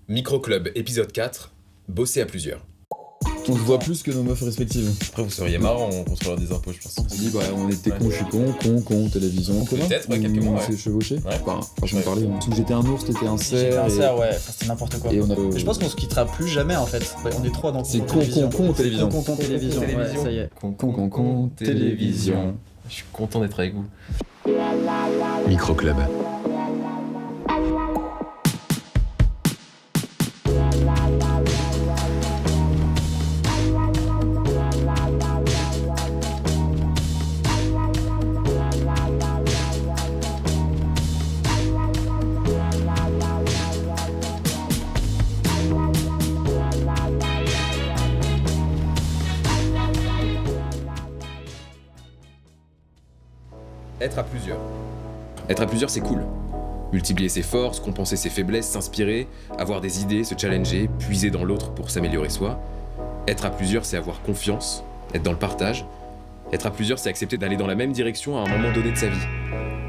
Microclub, épisode 4, bosser à plusieurs. On se voit plus que nos meufs respectives. Après, vous seriez marrant en contrôleur des impôts, je pense. On s'est dit, bah, on était con, je suis con, télévision en commun. Peut-être, ouais, quelques mois, On ouais. s'est chevauché. Ouais. Enfin, franchement parler. Tout, j'étais un ours, t'étais un cerf. J'étais un et- cerf, ouais, enfin, c'était n'importe quoi. Et on a. Mais je pense qu'on se quittera plus jamais en fait. Ouais, on est trois dans C'est télévision. con, télévision. Con, télévision. Ouais, ça y est. Con, télévision. Je suis content d'être avec vous. Microclub. Être à plusieurs. Être à plusieurs, c'est cool. Multiplier ses forces, compenser ses faiblesses, s'inspirer, avoir des idées, se challenger, puiser dans l'autre pour s'améliorer soi. Être à plusieurs, c'est avoir confiance, être dans le partage. Être à plusieurs, c'est accepter d'aller dans la même direction à un moment donné de sa vie.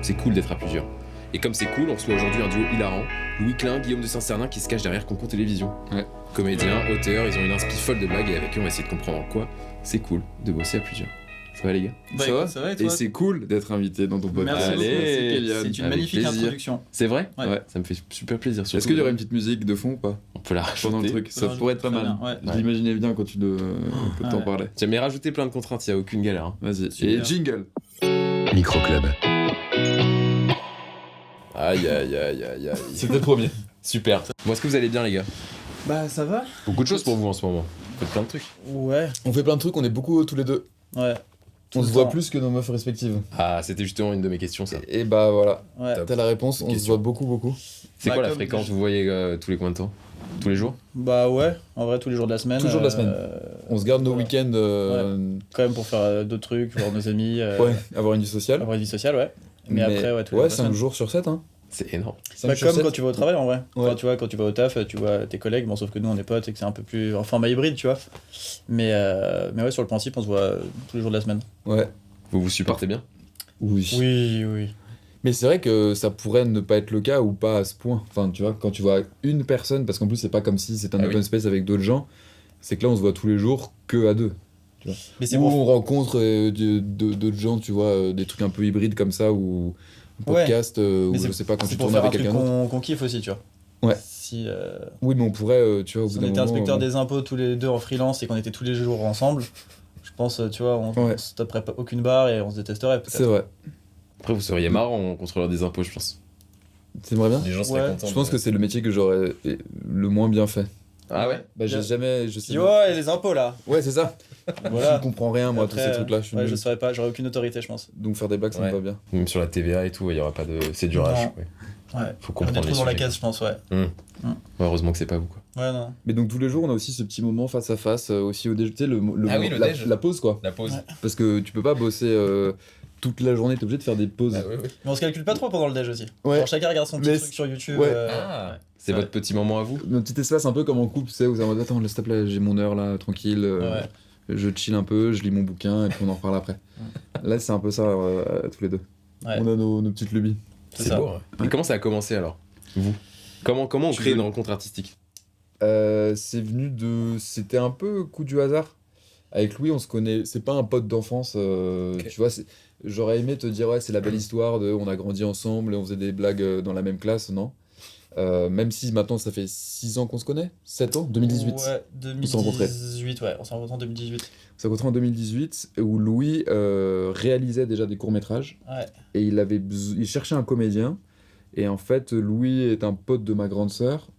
C'est cool d'être à plusieurs. Et comme c'est cool, on reçoit aujourd'hui un duo hilarant, Louis Klein, Guillaume de Saint-Cernin qui se cache derrière Concon Télévision. Ouais. Comédiens, auteurs, ils ont une inspi folle de blagues et avec eux on va essayer de comprendre en quoi c'est cool de bosser à plusieurs. Ça va les gars? Bah, Ça va écoute, ça va et Et toi c'est cool d'être invité dans ton podcast. Merci beaucoup. Allez, Kélian. C'est une avec magnifique plaisir. introduction. C'est vrai? Ouais. Ça me fait super plaisir. Est-ce qu'il y aurait une petite musique de fond ou pas On peut la rajouter. pendant le truc? Ça Très pourrait être pas mal. bien, ouais. Je l'imaginais bien quand tu t'en Ouais. parlais. J'ai jamais rajouté plein de contraintes, il n'y a aucune galère. Hein. Vas-y. Super. Et jingle. Microclub. Aïe. C'était le premier. Super. Bon, est-ce que vous allez bien les gars? Bah ça va. Beaucoup de choses pour vous en ce moment. Vous faites plein de trucs. Ouais. On fait plein de trucs, on est beaucoup tous les deux. Ouais. On Tout se le voit temps. plus que nos meufs respectives. Ah, c'était justement une de mes questions ça. Et bah voilà. Ouais. Top. T'as la réponse, on se Question. voit beaucoup. C'est Bah, quoi la comme fréquence? je- Vous voyez tous les combien de temps? Tous les jours? Bah ouais. En vrai tous les jours de la semaine. Tous les jours de la semaine. On se garde nos Voilà. week-ends. Quand même pour faire d'autres trucs, voir nos amis. Ouais, avoir une vie sociale. Avoir une vie sociale, ouais. Mais après ouais tous les jours Ouais, de la 5 semaine. jours sur 7, hein. C'est énorme. Cinq Bah, sur comme sept. quand tu vas au travail en vrai. Ouais. Enfin, tu vois, quand tu vas au taf, tu vois tes collègues, bon, sauf que nous on est potes et que c'est un peu plus en format hybride, tu vois. Mais ouais, sur le principe, on se voit tous les jours de la semaine. Ouais. Vous vous supportez bien? Oui. Oui. Mais c'est vrai que ça pourrait ne pas être le cas ou pas à ce point. Enfin, tu vois, quand tu vois une personne, parce qu'en plus, c'est pas comme si c'était un Ah open oui. space avec d'autres gens, c'est que là, on se voit tous les jours que à deux. Mais c'est Ou pour on rencontre d'autres gens, tu vois, des trucs un peu hybrides comme ça, ou un Ouais. podcast, ou Mais je sais pas, quand c'est tu pour tournes faire un avec truc quelqu'un d'autre. qu'on kiffe aussi, tu vois. Ouais. Si, Oui, mais on pourrait, tu vois, au si bout on d'un était moment, inspecteur des impôts tous les deux en freelance et qu'on était tous les jours ensemble, je pense, tu vois, on Ouais. se taperait pas aucune barre et on se détesterait peut-être. C'est vrai. Après, vous seriez marrant en contrôleur des impôts, je pense. T'aimerais bien Les gens seraient contents. Je pense que c'est le métier que j'aurais le moins bien fait. Ah ouais? Bah, j'ai Bien. jamais. Je Tu sais dis, ouais, les impôts là. Ouais, c'est ça. Voilà. Je comprends rien, moi, tous Après, ces trucs-là. Je suis ouais, nul. je saurais pas, j'aurais aucune autorité, je pense. Donc faire des blagues, ça me Ouais. va bien. Même sur la TVA et tout, il y aura pas de. C'est du Non. rage. Ouais. Ouais. Faut On est comprendre trop les dans la sujets. case, je pense, ouais. Ouais, heureusement que c'est pas vous quoi. Ouais, non. Mais donc tous les jours, on a aussi ce petit moment face à face, aussi au déj, tu sais, Ah oui, le déj. la pause quoi. La pause. Ouais. Parce que tu peux pas bosser toute la journée, t'es obligé de faire des pauses. Ah, oui. Mais on se calcule pas trop pendant le déj aussi. Ouais. Genre, chacun regarde son petit Mais truc sur YouTube. ouais. Ah, c'est Ouais. votre petit moment à vous? Notre petit espace un peu comme en couple, tu sais, où c'est en mode attends, laisse tape là, j'ai mon heure là, tranquille, Ouais. je chill un peu, je lis mon bouquin et puis on en reparle après. Là, c'est un peu ça, tous les deux. Ouais. On a nos petites lubies. C'est ça. beau. Ouais. Et comment ça a commencé alors? Vous? Comment on Tu crée veux- une rencontre artistique? C'est venu de. C'était un peu coup du hasard. Avec Louis, on se connaît. C'est pas un pote d'enfance. Ok. Tu vois, j'aurais aimé te dire, ouais, c'est la belle histoire de. On a grandi ensemble et on faisait des blagues dans la même classe, non? Même si maintenant ça fait 6 ans qu'on se connaît, 7 ans, 2018. Ouais, s'est rencontrés. 2018, ouais, on s'est rencontrés en 2018. On s'est rencontrés en 2018 où Louis réalisait déjà des courts-métrages Ouais. et il cherchait un comédien. Et en fait, Louis est un pote de ma grande sœur.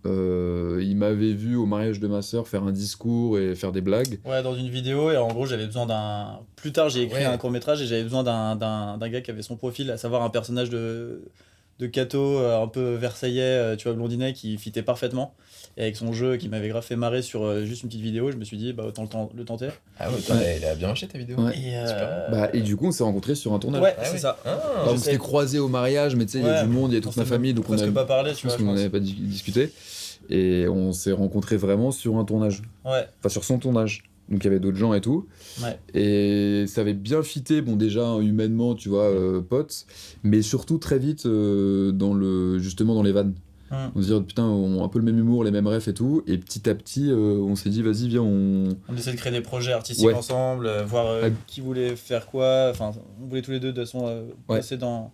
Il m'avait vu au mariage de ma sœur faire un discours et faire des blagues. Ouais, dans une vidéo, et en gros, j'avais besoin d'un. Plus tard, j'ai écrit Ouais. un court-métrage et j'avais besoin d'un gars qui avait son profil, à savoir un personnage de Cato, un peu versaillais, tu vois, blondinet, qui fitait parfaitement. Et avec son jeu qui m'avait grave fait marrer sur juste une petite vidéo, je me suis dit, bah autant le tenter. Ah ouais, elle a bien marché ta vidéo. Ouais. Et, Et du coup, on s'est rencontrés sur un tournage. ouais, Ah c'est oui. ça. Ah. Alors, on Je s'était sais. croisés au mariage, mais tu sais, il y a Ouais. du monde, il y a toute ma famille, donc on presque a pas parlé, je tu vois. pense Je qu'on pense. n'avait pas discuté. Et on s'est rencontrés vraiment sur un tournage. Ouais, Enfin, sur son tournage. Donc il y avait d'autres gens et tout. ouais. Et ça avait bien fité, bon déjà humainement, tu vois, potes, mais surtout très vite justement dans les vannes. On se dit, putain, on a un peu le même humour, les mêmes refs et tout. Et petit à petit, on s'est dit, vas-y, viens, On essaie de créer des projets artistiques Ouais. ensemble, voir qui voulait faire quoi. Enfin, on voulait tous les deux de toute façon passer dans.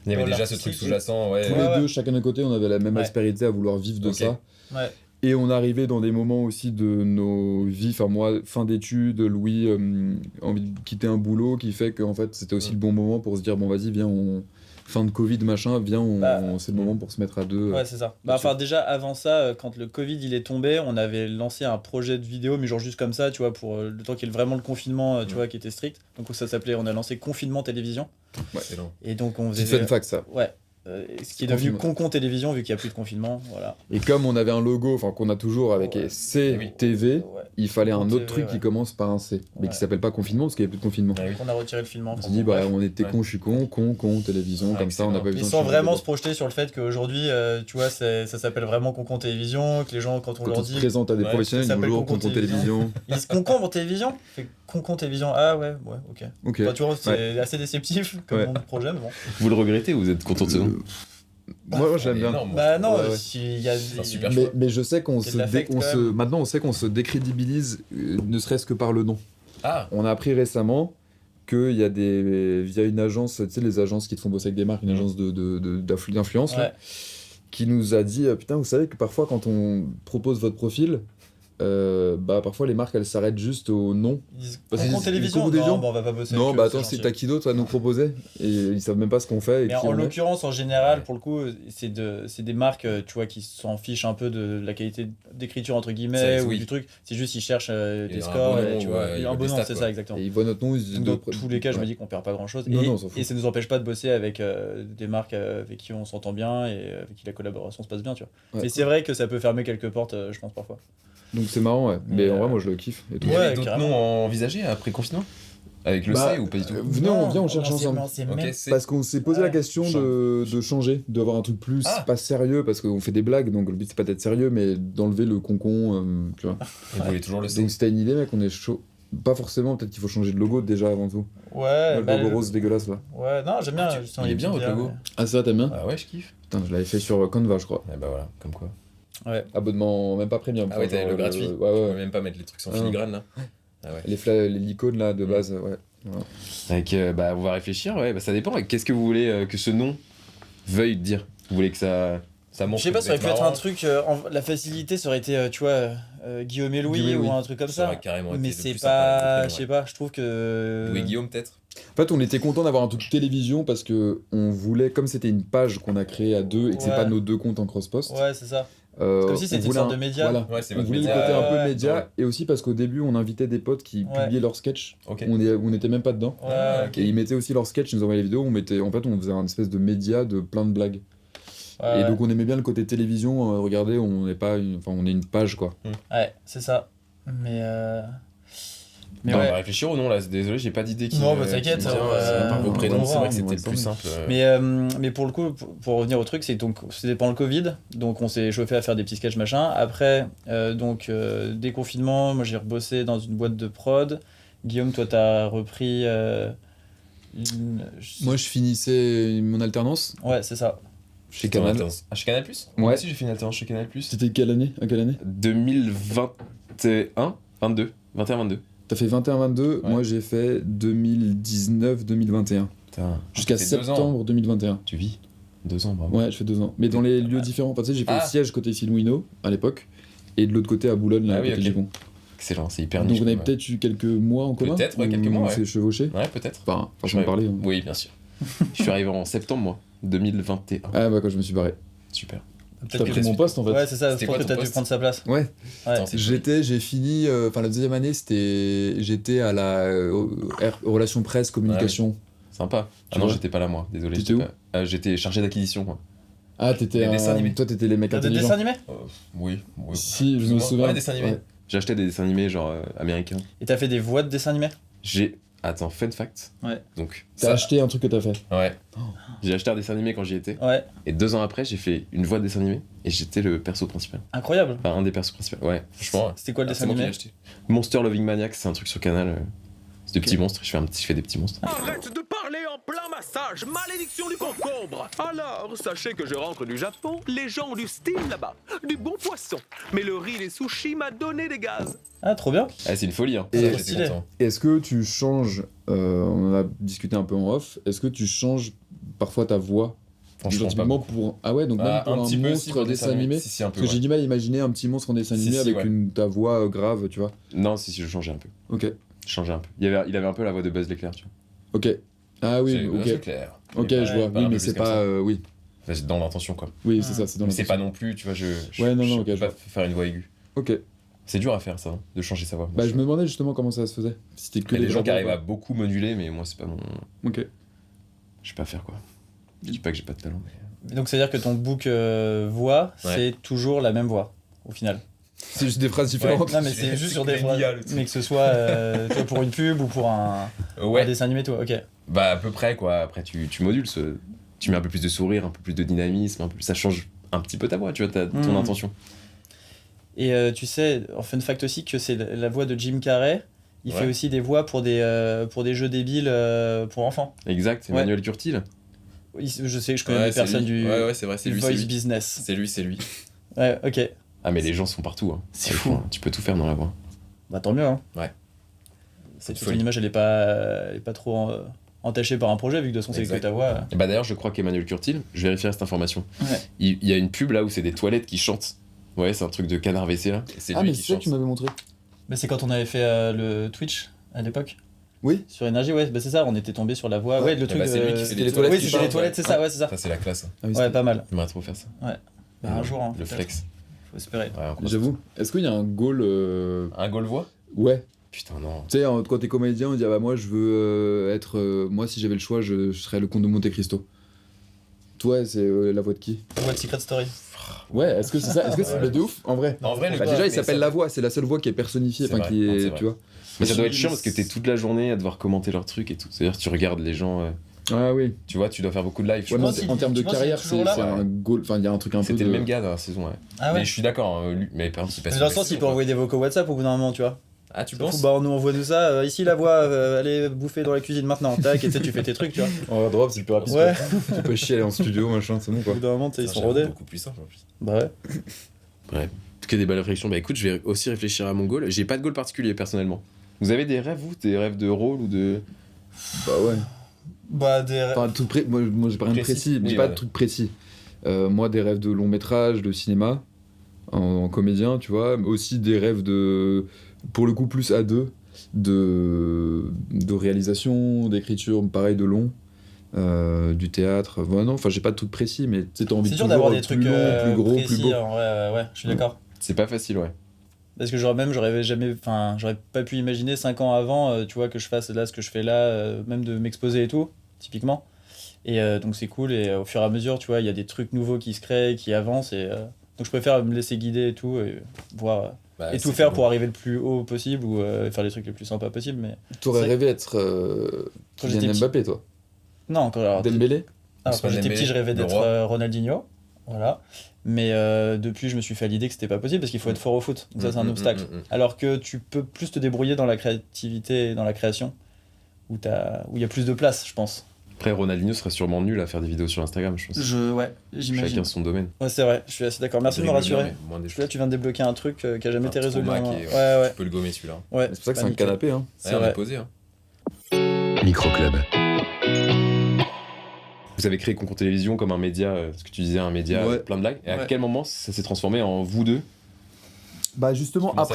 Il y avait Dans déjà ce l'artistique. truc sous-jacent, ouais. tous Ouais, les deux, chacun d'un côté, on avait la même Ouais. aspérité à vouloir vivre de Ok. ça. Ouais. Et on arrivait dans des moments aussi de nos vies, enfin moi, fin d'études, Louis, envie de quitter un boulot qui fait qu'en fait c'était aussi le bon moment pour se dire, bon vas-y, viens, fin de Covid, machin, viens, c'est le moment pour se mettre à deux. Ouais, c'est ça. Bah, enfin, déjà, avant ça, quand le Covid il est tombé, on avait lancé un projet de vidéo, mais genre juste comme ça, tu vois, pour le temps qu'il y ait vraiment le confinement, tu vois, qui était strict. Donc, ça s'appelait, on a lancé Confinement Télévision. Excellent. Et donc, on faisait. Petite fun fact, ça. Ouais. Ce qui est devenu Confinement. Concon Télévision, vu qu'il n'y a plus de confinement. Voilà. Et comme on avait un logo, enfin qu'on a toujours avec Ouais. CTV, Ouais. il fallait un Concon autre truc TV, qui ouais. commence par un C, mais Ouais. qui s'appelle pas confinement parce qu'il n'y a plus de confinement. Ah oui. Donc, on a retiré le filament. On s'est dit, bah on était Ouais. con, je suis con, télévision, Ah, comme ça on n'a pas excellent. besoin Mais de sans changer vraiment de- se projeter sur le fait qu'aujourd'hui, tu vois, ça s'appelle vraiment Concon Télévision, que les gens, quand on Quand leur on se dit. présente à des Ouais, professionnels, ça ils disent s'appelle bonjour, Concon Concon télévision. Ils disent Concombre Télévision fait Concon Télévision. Ah ouais, ok. Ok. Bah, tu vois, c'est assez déceptif comme Ouais. nom de projet, mais bon. Vous le regrettez ou vous êtes content de ce nom Moi j'aime bien. Énorme, moi. Bah non, Ouais, ouais. s'il y a C'est un super Mais je sais qu'on Il y a se, de l'affect, quand même. maintenant on sait qu'on se décrédibilise, ne serait-ce que par le nom. Ah, On a appris récemment qu'il y a via une agence, tu sais les agences qui te font bosser avec des marques, une agence d'influence, là, Ouais. qui nous a dit, putain vous savez que parfois quand on propose votre profil, bah parfois les marques elles s'arrêtent juste au nom. Ils disent Parce qu'ils Concon disent, Télévision. Concon Télévision Non, bah, on va pas bosser. Non avec bah eux, attends, c'est c'est gentil. t'as qui d'autre à nous proposer? Et ils savent même pas ce qu'on fait et Mais qui en on est. l'occurrence, en général, pour le coup, c'est des marques, tu vois, qui s'en fichent un peu de la qualité d'écriture entre guillemets Ça, ou oui. du truc. C'est juste ils cherchent Il y des a un scores, bon nom, tu vois, ouais, un des bon nom, stats, c'est quoi. ça exactement. Et ils voient notre nom, ils se disent. Donc, dans tous les cas, je me ouais. dis qu'on perd pas grand chose. Non, Et, non, on s'en fout. et ça nous empêche pas de bosser avec des marques avec qui on s'entend bien et avec qui la collaboration se passe bien, tu vois. Ouais. Mais c'est vrai que ça peut fermer quelques portes, je pense, parfois. Donc c'est marrant, ouais. Mais Et, en vrai, moi je le kiffe. Et tout. il y Ouais, avait d'autres carrément. noms envisagés après confinement Avec le Bah, C ou pas du tout Venez, on cherche ensemble. Ok, c'est. Parce qu'on s'est posé la Ouais. question de changer, d'avoir un truc plus Ah. pas sérieux, parce qu'on fait des blagues, donc le but c'est pas d'être sérieux, mais d'enlever le concon, tu vois. Vous voulez toujours le C Donc si t'as une idée, mec, on est chaud. Pas forcément, peut-être qu'il faut changer de logo déjà avant tout. Ouais, Le bah, logo rose dégueulasse là. ouais, non, j'aime bien. Ah, justement, il est les bien, petites votre bières, logo. Ah ça, t'aimes bien? Ah ouais, je kiffe. Putain, je l'avais fait sur Canva, je crois. Et bah voilà, comme quoi. Ouais. Abonnement, même pas premium. Ah ouais, enfin, t'avais genre, le gratuit. Ouais, On peut ouais. même pas mettre les trucs sans Ah. filigrane là. Ah ouais. L'icône là de base, ouais. Voilà. Avec, bah, on va réfléchir, ouais, bah, ça dépend. Qu'est-ce que vous voulez que ce nom veuille dire Vous voulez que ça montre Je sais pas, que ça aurait vous pu êtes être un marrant truc. La facilité, ça aurait été, tu vois, Guillaume et Louis Guillaume et ou Louis. un truc comme Ça ça. aurait carrément été Mais le c'est plus sympa, le pas. prénom, Je sais pas, je trouve que. Louis Guillaume peut-être En fait, on était content d'avoir un truc télévision parce que on voulait, comme c'était une page qu'on a créée à deux et que c'est Ouais. pas nos deux comptes en cross-post. Ouais, c'est ça. Comme comme si c'était une sorte de média. Voilà. Ouais, c'est On votre voulait le média. côté un peu ouais, média ouais. et aussi parce qu'au début on invitait des potes qui Ouais. publiaient leurs sketchs. Ok. On n'était même pas dedans. Ouais, Ah, ok. Et ils mettaient aussi leurs sketchs, ils nous envoyaient les vidéos. En fait, on faisait un espèce de média de plein de blagues. ouais, Et donc on aimait bien le côté télévision. Regardez, on est une page quoi. ouais, c'est ça. Mais. Mais Non, on ouais. va réfléchir au nom là, désolé, j'ai pas d'idée qui. Non, bah, qui t'inquiète, me vient, on va- par vos on prénoms, va c'est vrai que voir, c'était le plus on va simple. Mais pour le coup, pour revenir au truc, c'est donc c'était pendant le Covid, donc on s'est chauffé à faire des petits sketchs machin. Après, déconfinement, moi j'ai rebossé dans une boîte de prod. Guillaume, toi t'as repris. Moi, je finissais mon alternance Ouais, c'est ça. chez C'était en Canal. alternance. Ah, chez Canal Plus Moi aussi j'ai fait une alternance chez Canal Plus. C'était quelle année? À quelle année? 2021 22 21-22. T'as fait 21-22, Ouais. moi j'ai fait 2019-2021. Putain. Jusqu'à Tu fais 2 ans. septembre 2021. Tu vis 2 ans, bravo. Ouais, je fais 2 ans. Mais dans les lieux différents. Parce que j'ai fait Ah. le siège côté Silwino à l'époque. Et de l'autre côté à Boulogne, là, Ah oui, côté ok. Gipon. Excellent, c'est hyper Donc niche. on avait quoi. peut-être eu quelques mois en commun. Peut-être, ouais, quelques où mois, on ouais. s'est chevauché. Ouais, peut-être. Enfin, façon de parler. hein. Oui, bien sûr. Je suis arrivé en septembre, moi, 2021. Ah bah quand je me suis barré. Super. T'as Peut-être pris que mon poste en fait. Ouais, c'est ça, je C'était pense quoi que ton t'as dû poste prendre sa place. Ouais. Ouais. Attends, c'est- J'ai fini, enfin la deuxième année, j'étais à la relation presse, communication. Sympa. Tu Ah non, vois j'étais pas là, moi. Désolé. T'étais j'étais pas- j'étais chargé d'acquisition, moi. Ah, t'étais Les dessins animés. toi t'étais les mecs T'as des intelligents. dessins animés Oui. Si, je me Ouais, souviens. dessins animés. Ouais. J'achetais des dessins animés, genre américains. Et t'as fait des voix de dessins animés J'ai. Attends, fun fact. Ouais. Donc. T'as acheté un truc que t'as fait. Ouais. J'ai acheté un dessin animé quand j'y étais. Ouais, Et 2 ans après, j'ai fait une voix de dessin animé. Et j'étais le perso principal. incroyable. Enfin, un des persos principaux. Ouais, franchement. C'était quoi le Ah, dessin c'est moi qui l'ai animé acheté. Monster Loving Maniac, c'est un truc sur Canal. C'est des petits monstres. Je fais des petits monstres. Arrête de parler en plein massage, malédiction du concombre. Alors, sachez que je rentre du Japon, les gens ont du style là-bas, du bon poisson. Mais le riz des sushis m'a donné des gaz. Ah, trop bien. Ah, c'est une folie, hein. Et Ça, j'étais stylé. content. Est-ce que tu changes, on en a discuté un peu en off, est-ce que tu changes parfois ta voix? Franchement, pas Typiquement beaucoup. pour... Ah ouais, donc Bah, même pour un petit peu, si, monstre pour le dessin animé. Si, un peu. Parce que j'ai du mal à imaginer un petit monstre en dessin animé Si, avec ouais. ta voix grave, tu vois. Non, si, je changeais un peu. Ok, Je changeais un peu. Il avait un peu la voix de Buzz l'éclair, tu vois. ok. Ah oui, Buzz ok. l'éclair. Ok, Mais je pas- vois. pas Oui, un peu mais plus c'est comme pas... ça. oui, Enfin, c'est dans l'intention, quoi. oui, c'est ça, c'est dans Mais la c'est pas non plus, tu vois, Ouais, non, non, ok, peux je pas vois. faire une voix aiguë. Ok. C'est dur à faire, ça, hein, de changer sa voix. Bah, je me demandais justement comment ça se faisait. Si c'était que Il y a des gens qui vraies arrivent à voix. beaucoup moduler, mais moi, c'est pas mon... Ok. Je sais pas faire, quoi. Je dis pas que j'ai pas de talent, mais... Donc, c'est-à-dire que ton book voix, Ouais. c'est toujours la même voix, au final. C'est juste des phrases différentes. Non, mais c'est juste sur des phrases. Génial, le truc. Mais que ce soit tu vois, pour une pub ou pour un dessin animé, toi. Ok. Bah, à peu près, quoi. Après, tu modules, tu mets un peu plus de sourire, un peu plus de dynamisme, un peu... ça change un petit peu ta voix, tu vois, ton intention. Et tu sais, en fun fact aussi, que c'est la voix de Jim Carrey. Il Ouais. fait aussi des voix pour des jeux débiles pour enfants. Exact, Emmanuel Curtil. Je sais, je connais des personnes du c'est vrai, Voice Business. C'est lui. Ouais, ok. Ah, mais les gens sont partout, hein. C'est fou. Tu peux tout faire dans la voix. Bah tant mieux, hein. Ouais. Cette folie. image, elle est pas trop entachée par un projet, vu que de toute façon, c'est que Exact. ta voix. Et bah d'ailleurs, je crois qu'Emmanuel Curtil, je vérifierai cette information. Ouais. Il y a une pub là où c'est des toilettes qui chantent. Ouais, c'est un truc de canard WC là. Et c'est Ah, lui mais qui c'est ça chante. que tu m'avais montré. Mais c'est quand on avait fait le Twitch à l'époque. Oui. Sur Énergie, ouais, bah c'est ça, on était tombé sur la voix. Ouais, le truc. bah, c'est lui qui fait c'était des les toilettes. toilettes Oui, qui c'était les parlent, toilettes, c'est ça, ouais, c'est ça. Ça, c'est la classe. Ah, oui, Ouais, pas mal. J'aimerais trop faire ça. Bah, un jour, hein, Le peut-être. flex. Faut espérer. Ouais, on croise J'avoue. Est-ce qu'il y a un goal Un goal voix Ouais. Putain, non. Tu sais, quand t'es comédien, on dit ah bah moi je veux être. Moi, si j'avais le choix, je serais le comte de Monte Cristo. Toi, c'est la voix de qui? What Secret Story. Ouais, est-ce que c'est ça? Est-ce que c'est de ouf en vrai? En vrai, le Bah, gars, déjà, il mais s'appelle ça- La Voix, c'est la seule voix qui est personnifiée, C'est enfin vrai, qui non, c'est est. vrai. Tu vois? Mais ça doit être chiant parce que t'es toute la journée à devoir commenter leurs trucs et tout. C'est-à-dire, tu regardes les gens. Ah oui. Tu vois, tu dois faire beaucoup de live. je Ouais, pense. mais en termes de tu penses qu'il est carrière, toujours c'est là un goal. Enfin, il y a un truc un peu. C'était de- le même gars dans la saison, ouais. Ah ouais. Mais je suis d'accord, hein, lui. Mais par exemple, c'est pas Mais dans le sens, il peut envoyer des vocaux WhatsApp au bout d'un moment, tu vois. Ah, tu Fou, bah, nous envoie-nous ça. Ici, la voix, allez bouffer dans la cuisine maintenant. Tac, et tu sais, tu fais tes trucs, tu vois. En drop, c'est le plus rapide. Ouais. Tu peux chier aller en studio, machin, c'est bon Au quoi. bout d'un moment, tu sais, ils sont rodés. beaucoup plus simple en plus. Bah ouais. Ouais. Que des belles réflexions. Bah écoute, je vais aussi réfléchir à mon goal. J'ai pas de goal particulier personnellement. Vous avez des rêves, vous? Des rêves de rôle ou de. Bah ouais. Bah, des. Enfin, moi j'ai pas rien de Précis. précis, mais Oui, j'ai pas voilà. de truc précis. Moi, des rêves de long métrage, de cinéma, en comédien, tu vois. Mais aussi des rêves de. Pour le coup, plus à deux, de réalisation, d'écriture, pareil, de long. Du théâtre. Bah non, enfin, j'ai pas de truc précis, mais tu sais, t'as envie C'est de dur toujours d'avoir des être trucs plus long, plus gros, précis, plus beau. hein, ouais, je suis d'accord. C'est pas facile, ouais. Parce que j'aurais pas pu imaginer 5 ans avant, tu vois, que je fasse là ce que je fais là, même de m'exposer et tout, typiquement. Et donc c'est cool, et au fur et à mesure, tu vois, il y a des trucs nouveaux qui se créent, qui avancent, et donc je préfère me laisser guider et tout, et voir. Et tout faire pour arriver le plus haut possible, ou faire les trucs les plus sympas possible, mais. T'aurais C'est- rêvé d'être Quand j'étais Kylian petit. Mbappé, toi. Non, quand Dembélé. Alors, quand Ousmane j'étais Dembélé, petit, je rêvais le d'être roi. Ronaldinho. Voilà. Mais depuis, je me suis fait à l'idée que c'était pas possible parce qu'il faut être fort au foot. Donc ça, c'est un obstacle. Alors que tu peux plus te débrouiller dans la créativité et dans la création, où il y a plus de place, je pense. Après, Ronaldinho serait sûrement nul à faire des vidéos sur Instagram, je pense. Ouais, j'imagine. Chacun son domaine. Ouais, c'est vrai, je suis assez d'accord. Merci de me rassurer. Parce que là, tu viens de débloquer un truc qui a jamais été résolu. trauma hein. qui est- Ouais. Tu peux le gommer celui-là. Ouais, C'est pour ça que c'est pas un nickel. canapé, hein. C'est Ouais, on vrai. est posé. Hein. Microclub. Vous avez créé Concours Télévision comme un média, ce que tu disais, un média Ouais. avec plein de blagues. Et à Ouais. quel moment ça s'est transformé en vous deux? Bah justement, Comment ça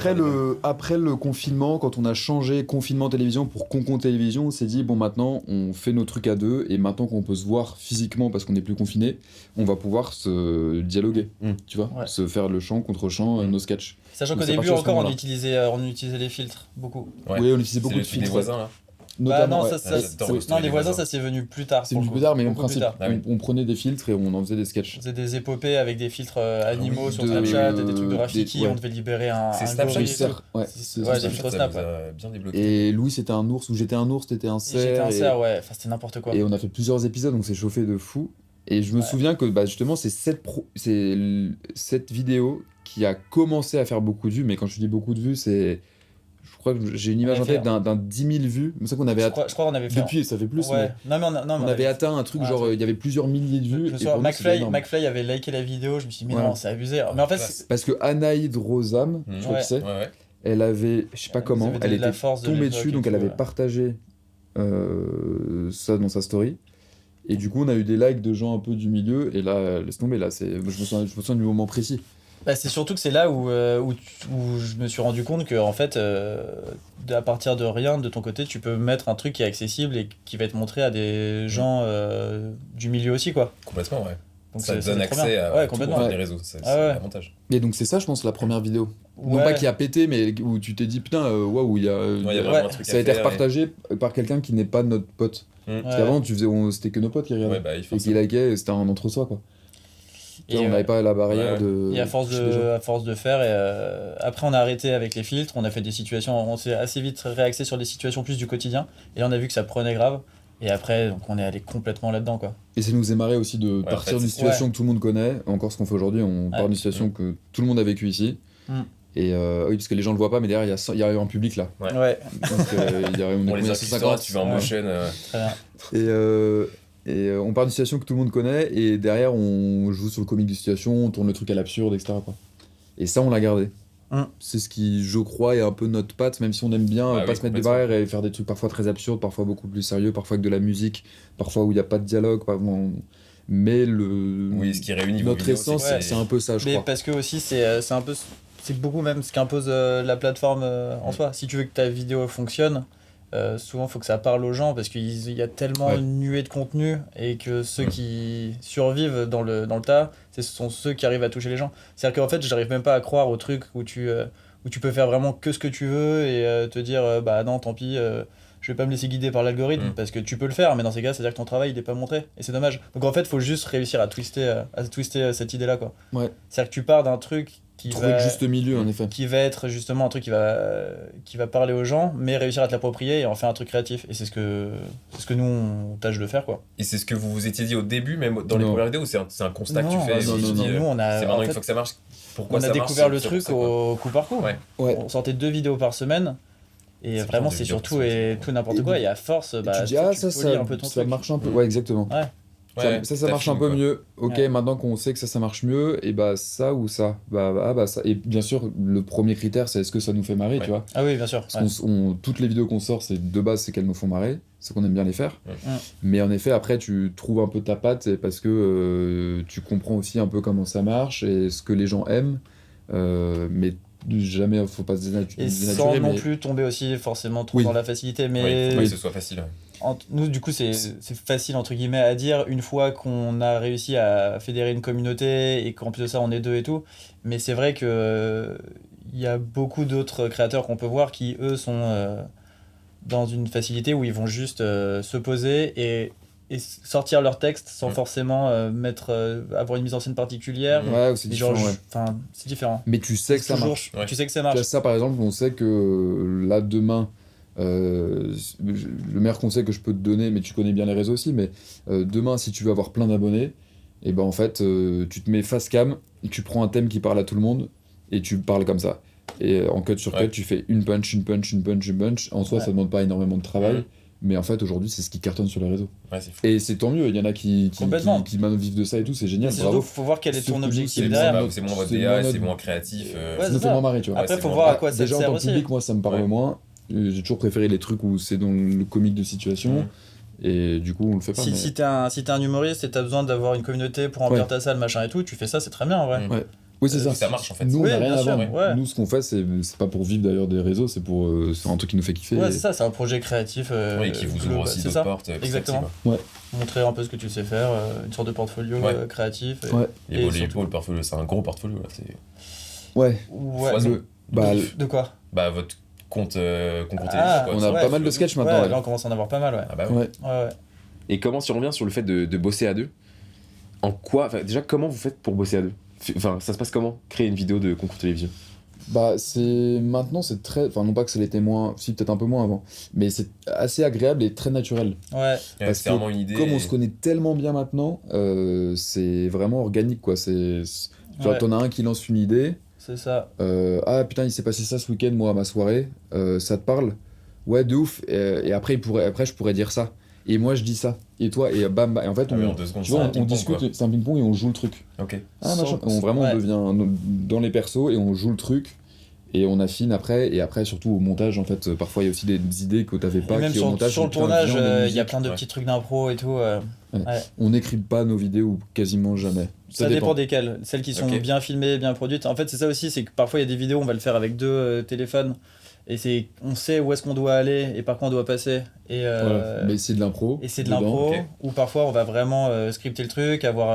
après le confinement, quand on a changé confinement télévision pour Concon Télévision, on s'est dit, bon maintenant, on fait nos trucs à deux, et maintenant qu'on peut se voir physiquement parce qu'on n'est plus confiné, on va pouvoir se dialoguer, tu vois, Ouais. se faire le chant contre chant, nos sketchs. Sachant Donc qu'au c'est début, parti à ce encore, moment-là. on utilisait les filtres, beaucoup. Ouais. Oui, on utilisait beaucoup de Des filtres. voisins là. Bah non, ouais. ça, Ah, j'adore le story non, les des voisins, voisins. ça c'est venu plus tard. C'est pour venu le plus coup. tard, mais en Beaucoup plus principe, tard. Ah oui. on prenait des filtres et on en faisait des sketchs. On faisait des épopées avec des filtres animaux oui, sur de- Snapchat, des trucs de Rafiki, ouais. on devait libérer un C'est un Snapchat, gorille. il Snapchat, sort. ouais, C'est- c'est ouais, ça. j'ai filtre Snap, ouais. bien débloqué. Et Louis c'était un ours, ou j'étais un ours, t'étais un cerf. J'étais un et- cerf, ouais, enfin c'était n'importe quoi. Et on a fait plusieurs épisodes, donc c'est chauffé de fou. Et je me Ouais. souviens que bah, justement, c'est cette vidéo qui a commencé à faire beaucoup de vues. Mais quand je dis beaucoup de vues, c'est Je crois que j'ai une image On en avait tête d'un 10 000 vues. C'est ça qu'on avait Je crois qu'on avait fait. Depuis, ça fait plus, Ouais. mais Non, mais on avait atteint un truc Ouais, genre, il y avait plusieurs milliers de vues. Je me et souviens, pour nous, c'était énorme. McFly avait liké la vidéo, je me suis dit, mais Ouais. non, c'est abusé. Mais en fait, classe. Parce que Anaïd Rosam, je crois Ouais. que c'est, Ouais. elle avait, je sais pas Vous comment, avez elle donné de la était force de tombée l'époque dessus, et donc tout, elle avait ouais. partagé ça dans sa story. Et du coup, on a eu des likes de gens un peu du milieu, et là, laisse tomber, là, je me souviens du moment précis. Bah, c'est surtout que c'est là où je me suis rendu compte que en fait, à partir de rien, de ton côté, tu peux mettre un truc qui est accessible et qui va être montré à des gens du milieu aussi, quoi. Complètement, ouais. Donc Ça te c'est donne trop accès bien. à Ouais, tout complètement. sur Ouais. les réseaux, c'est Ah ouais. l'avantage. Et donc, c'est ça, je pense, la première vidéo. Non Ouais. pas qui a pété, mais où tu t'es dit, putain, waouh, il y a. Ouais, il y a vraiment Ouais. un truc Ça a à été faire, repartagé par quelqu'un qui n'est pas notre pote. Ouais. Parce qu'avant, c'était que nos potes qui regardaient. Ouais, bah, il faut Et qui likaient, et c'était un entre-soi, quoi. Et, on n'avait pas la barrière ouais. de. Et à force toucher des gens. de faire, et après on a arrêté avec les filtres, on a fait des situations, on s'est assez vite réaxé sur des situations plus du quotidien, et là on a vu que ça prenait grave, et après donc on est allé complètement là-dedans, quoi. Et ça nous est marré aussi de en partir fait, d'une c'est- situation ouais. que tout le monde connaît. Encore ce qu'on fait aujourd'hui, on part d'une situation que tout le monde a vécu ici. Mm. Et oui, parce que les gens le voient pas, mais derrière, il y a un public là. Ouais. Ouais, Donc, on est On les combien, assistera, 150. tu vas en Ouais. motion. très bien. On part d'une situation que tout le monde connaît, et derrière, on joue sur le comique de situation, on tourne le truc à l'absurde, etc. quoi. Et ça, on l'a gardé. Mm. C'est ce qui, je crois, est un peu notre patte, même si on aime bien Ah pas oui, se mettre des complètement. barrières et faire des trucs parfois très absurdes, parfois beaucoup plus sérieux, parfois avec de la musique, parfois où il n'y a pas de dialogue. Mais Oui, ce qui réunit vos notre vidéos, essence, c'est que c'est un peu ça, je Mais crois. parce que aussi c'est un peu, c'est beaucoup même ce qu'impose la plateforme en soi. Si tu veux que ta vidéo fonctionne, souvent il faut que ça parle aux gens parce qu'il y a tellement Ouais. une nuée de contenu et que ceux qui survivent dans le tas, ce sont ceux qui arrivent à toucher les gens. C'est-à-dire qu'en fait, j'arrive même pas à croire au truc où tu peux faire vraiment que ce que tu veux et te dire bah non, tant pis. Je vais pas me laisser guider par l'algorithme parce que tu peux le faire, mais dans ces cas, c'est-à-dire que ton travail il est pas montré et c'est dommage. Donc en fait, il faut juste réussir à twister cette idée-là, quoi. Ouais. C'est-à-dire que tu pars d'un truc Trouver le juste milieu, en effet. qui va être justement un truc qui va parler aux gens, mais réussir à te l'approprier et en faire un truc créatif. Et c'est ce que nous on tâche de faire, quoi. Et c'est ce que vous vous étiez dit au début, même dans les Non. premières vidéos, ou c'est un constat que tu Non, fais. non, et tu non, dis, nous on a c'est en maintenant une fait, fois que ça marche. Pourquoi on ça a marche, découvert le c'est pour truc ça, quoi. au coup par coup. Ouais. Ouais. On sortait 2 vidéos par semaine. Et C'est vraiment, bien, c'est deux vidéos surtout par et semaine. tout n'importe quoi. Et à force, Et bah, tu dis, tu ah, polis un peu ton ça truc. marche un peu. Mm. Ouais, exactement. Ouais. Ouais, Ça marche un t'affines, peu quoi. mieux. Ok, Ouais. maintenant qu'on sait que ça marche mieux, et bah ça ou ça. Bah ça. Et bien sûr, le premier critère, c'est est-ce que ça nous fait marrer, Ouais. tu vois. Ah oui, bien sûr. Parce toutes les vidéos qu'on sort, c'est de base, c'est qu'elles nous font marrer, c'est qu'on aime bien les faire. Ouais. Mais en effet, après, tu trouves un peu ta patte, et parce que tu comprends aussi un peu comment ça marche et ce que les gens aiment. Mais jamais, faut pas se Et dénaturer. sans non mais- plus tomber aussi forcément trop Oui. dans la facilité. Ouais, il Mais faut pas que ce soit facile. nous, du coup, c'est facile entre guillemets à dire une fois qu'on a réussi à fédérer une communauté et qu'en plus de ça, on est 2 et tout. Mais c'est vrai que il y a beaucoup d'autres créateurs qu'on peut voir qui, eux, sont dans une facilité où ils vont juste se poser et sortir leur texte sans forcément avoir une mise en scène particulière. Ouais, c'est Et genre, différent, ouais. enfin, c'est différent. Mais tu sais que ça Toujours- marche. Ouais. Tu sais que ça Tu vois, marche. ça, par exemple, on sait que là, demain, le meilleur conseil que je peux te donner, mais tu connais bien les réseaux aussi, mais demain, si tu veux avoir plein d'abonnés, et ben en fait, tu te mets face cam, et tu prends un thème qui parle à tout le monde, et tu parles comme ça. Et en cut sur cut, Ouais. tu fais une punch, une punch, une punch, une punch. En soi, Ouais. ça demande pas énormément de travail, Mhm. mais en fait, aujourd'hui, c'est ce qui cartonne sur les réseaux. Ouais, c'est fou. Et c'est tant mieux, il y en a qui Complètement. maintenant vivent de ça et tout, c'est Mais génial, c'est bravo. surtout, faut voir quel est Sauf ton que objectif c'est derrière. moins- C'est moins votre c'est DA, moins c'est notre- moins créatif. Ouais, Ça c'est nous fait ça. moins marrer, tu vois. Après, Ouais, faut c'est voir bon. à quoi ça Déjà, en sert tant que aussi. public, moi, ça me parle Ouais. moins. J'ai toujours préféré les trucs où c'est dans le comique de situation. Mhm. Et du coup, on le fait pas. mais- Si t'es un humoriste et t'as besoin d'avoir une communauté pour remplir Ouais. ta salle, machin et tout, tu fais ça, c'est très bien en vrai. Mhm. Ouais. Oui, c'est ça. Ça marche en fait. Nous, on Oui, n'a rien bien à sûr, vendre. ouais. Nous, ce qu'on fait, c'est pas pour vivre d'ailleurs des réseaux, c'est pour c'est un truc qui nous fait kiffer. Ouais, et- c'est ça, c'est un projet créatif. Oui, qui vous ouvre global, aussi c'est d'autres ça. portes. petit à petit, Exactement. quoi. Montrer un peu ce que tu sais faire, une sorte de portfolio Ouais. créatif. Et, Ouais. Et bon, surtout- le portfolio, c'est un gros portfolio là. C'est Ouais. Ouais. foison. Bah, De quoi? Bah, votre compte concours Ah, télévision, on quoi. a ouais, pas mal de sketchs Ouais, maintenant. là on commence à en avoir pas mal, ouais. Ah bah ouais. Ouais. Ouais, ouais. Et comment, si on revient sur le fait de bosser à deux, en quoi, enfin, déjà, comment vous faites pour bosser à deux? Enfin, ça se passe comment? Créer une vidéo de concours télévision? Bah, maintenant, c'est très. Enfin, non pas que ça l'était moins. Si, peut-être un peu moins avant. Mais c'est assez agréable et très naturel. Ouais. Ouais, Parce c'est que vraiment une idée. Comme on se connaît tellement bien maintenant, c'est vraiment organique, quoi. Genre, Ouais. t'en as un qui lance une idée. C'est ça. Ah putain, il s'est passé ça ce week-end, moi, à ma soirée. Ça te parle? Ouais, de ouf. Et après, je pourrais dire ça. Et moi, je dis ça. Et toi, et bam, bam. Et en fait, Ah oui, en 2 secondes, tu vois, c'est un on ping-pong, discute, quoi. c'est un ping-pong et on joue le truc. Ok. Ah, machin. 100%. Vraiment, Ouais. on devient dans les persos et on joue le truc. Et on affine après. Et après, surtout au montage, en fait, parfois, il y a aussi des idées que t'avais Et pas. même qui, au sur, montage, sur le putain, tournage, viens, on met une il y a musique. plein de ouais. petits trucs d'impro et tout. On n'écrit pas nos vidéos quasiment jamais. Ça dépend desquelles. Celles qui sont Ok. bien filmées, bien produites. En fait, c'est ça aussi, c'est que parfois il y a des vidéos, on va le faire avec 2 téléphones. Et on sait où est-ce qu'on doit aller et par quoi on doit passer. Voilà. Mais c'est de l'impro. Et c'est de dedans. l'impro, ok. ou parfois on va vraiment scripter le truc, avoir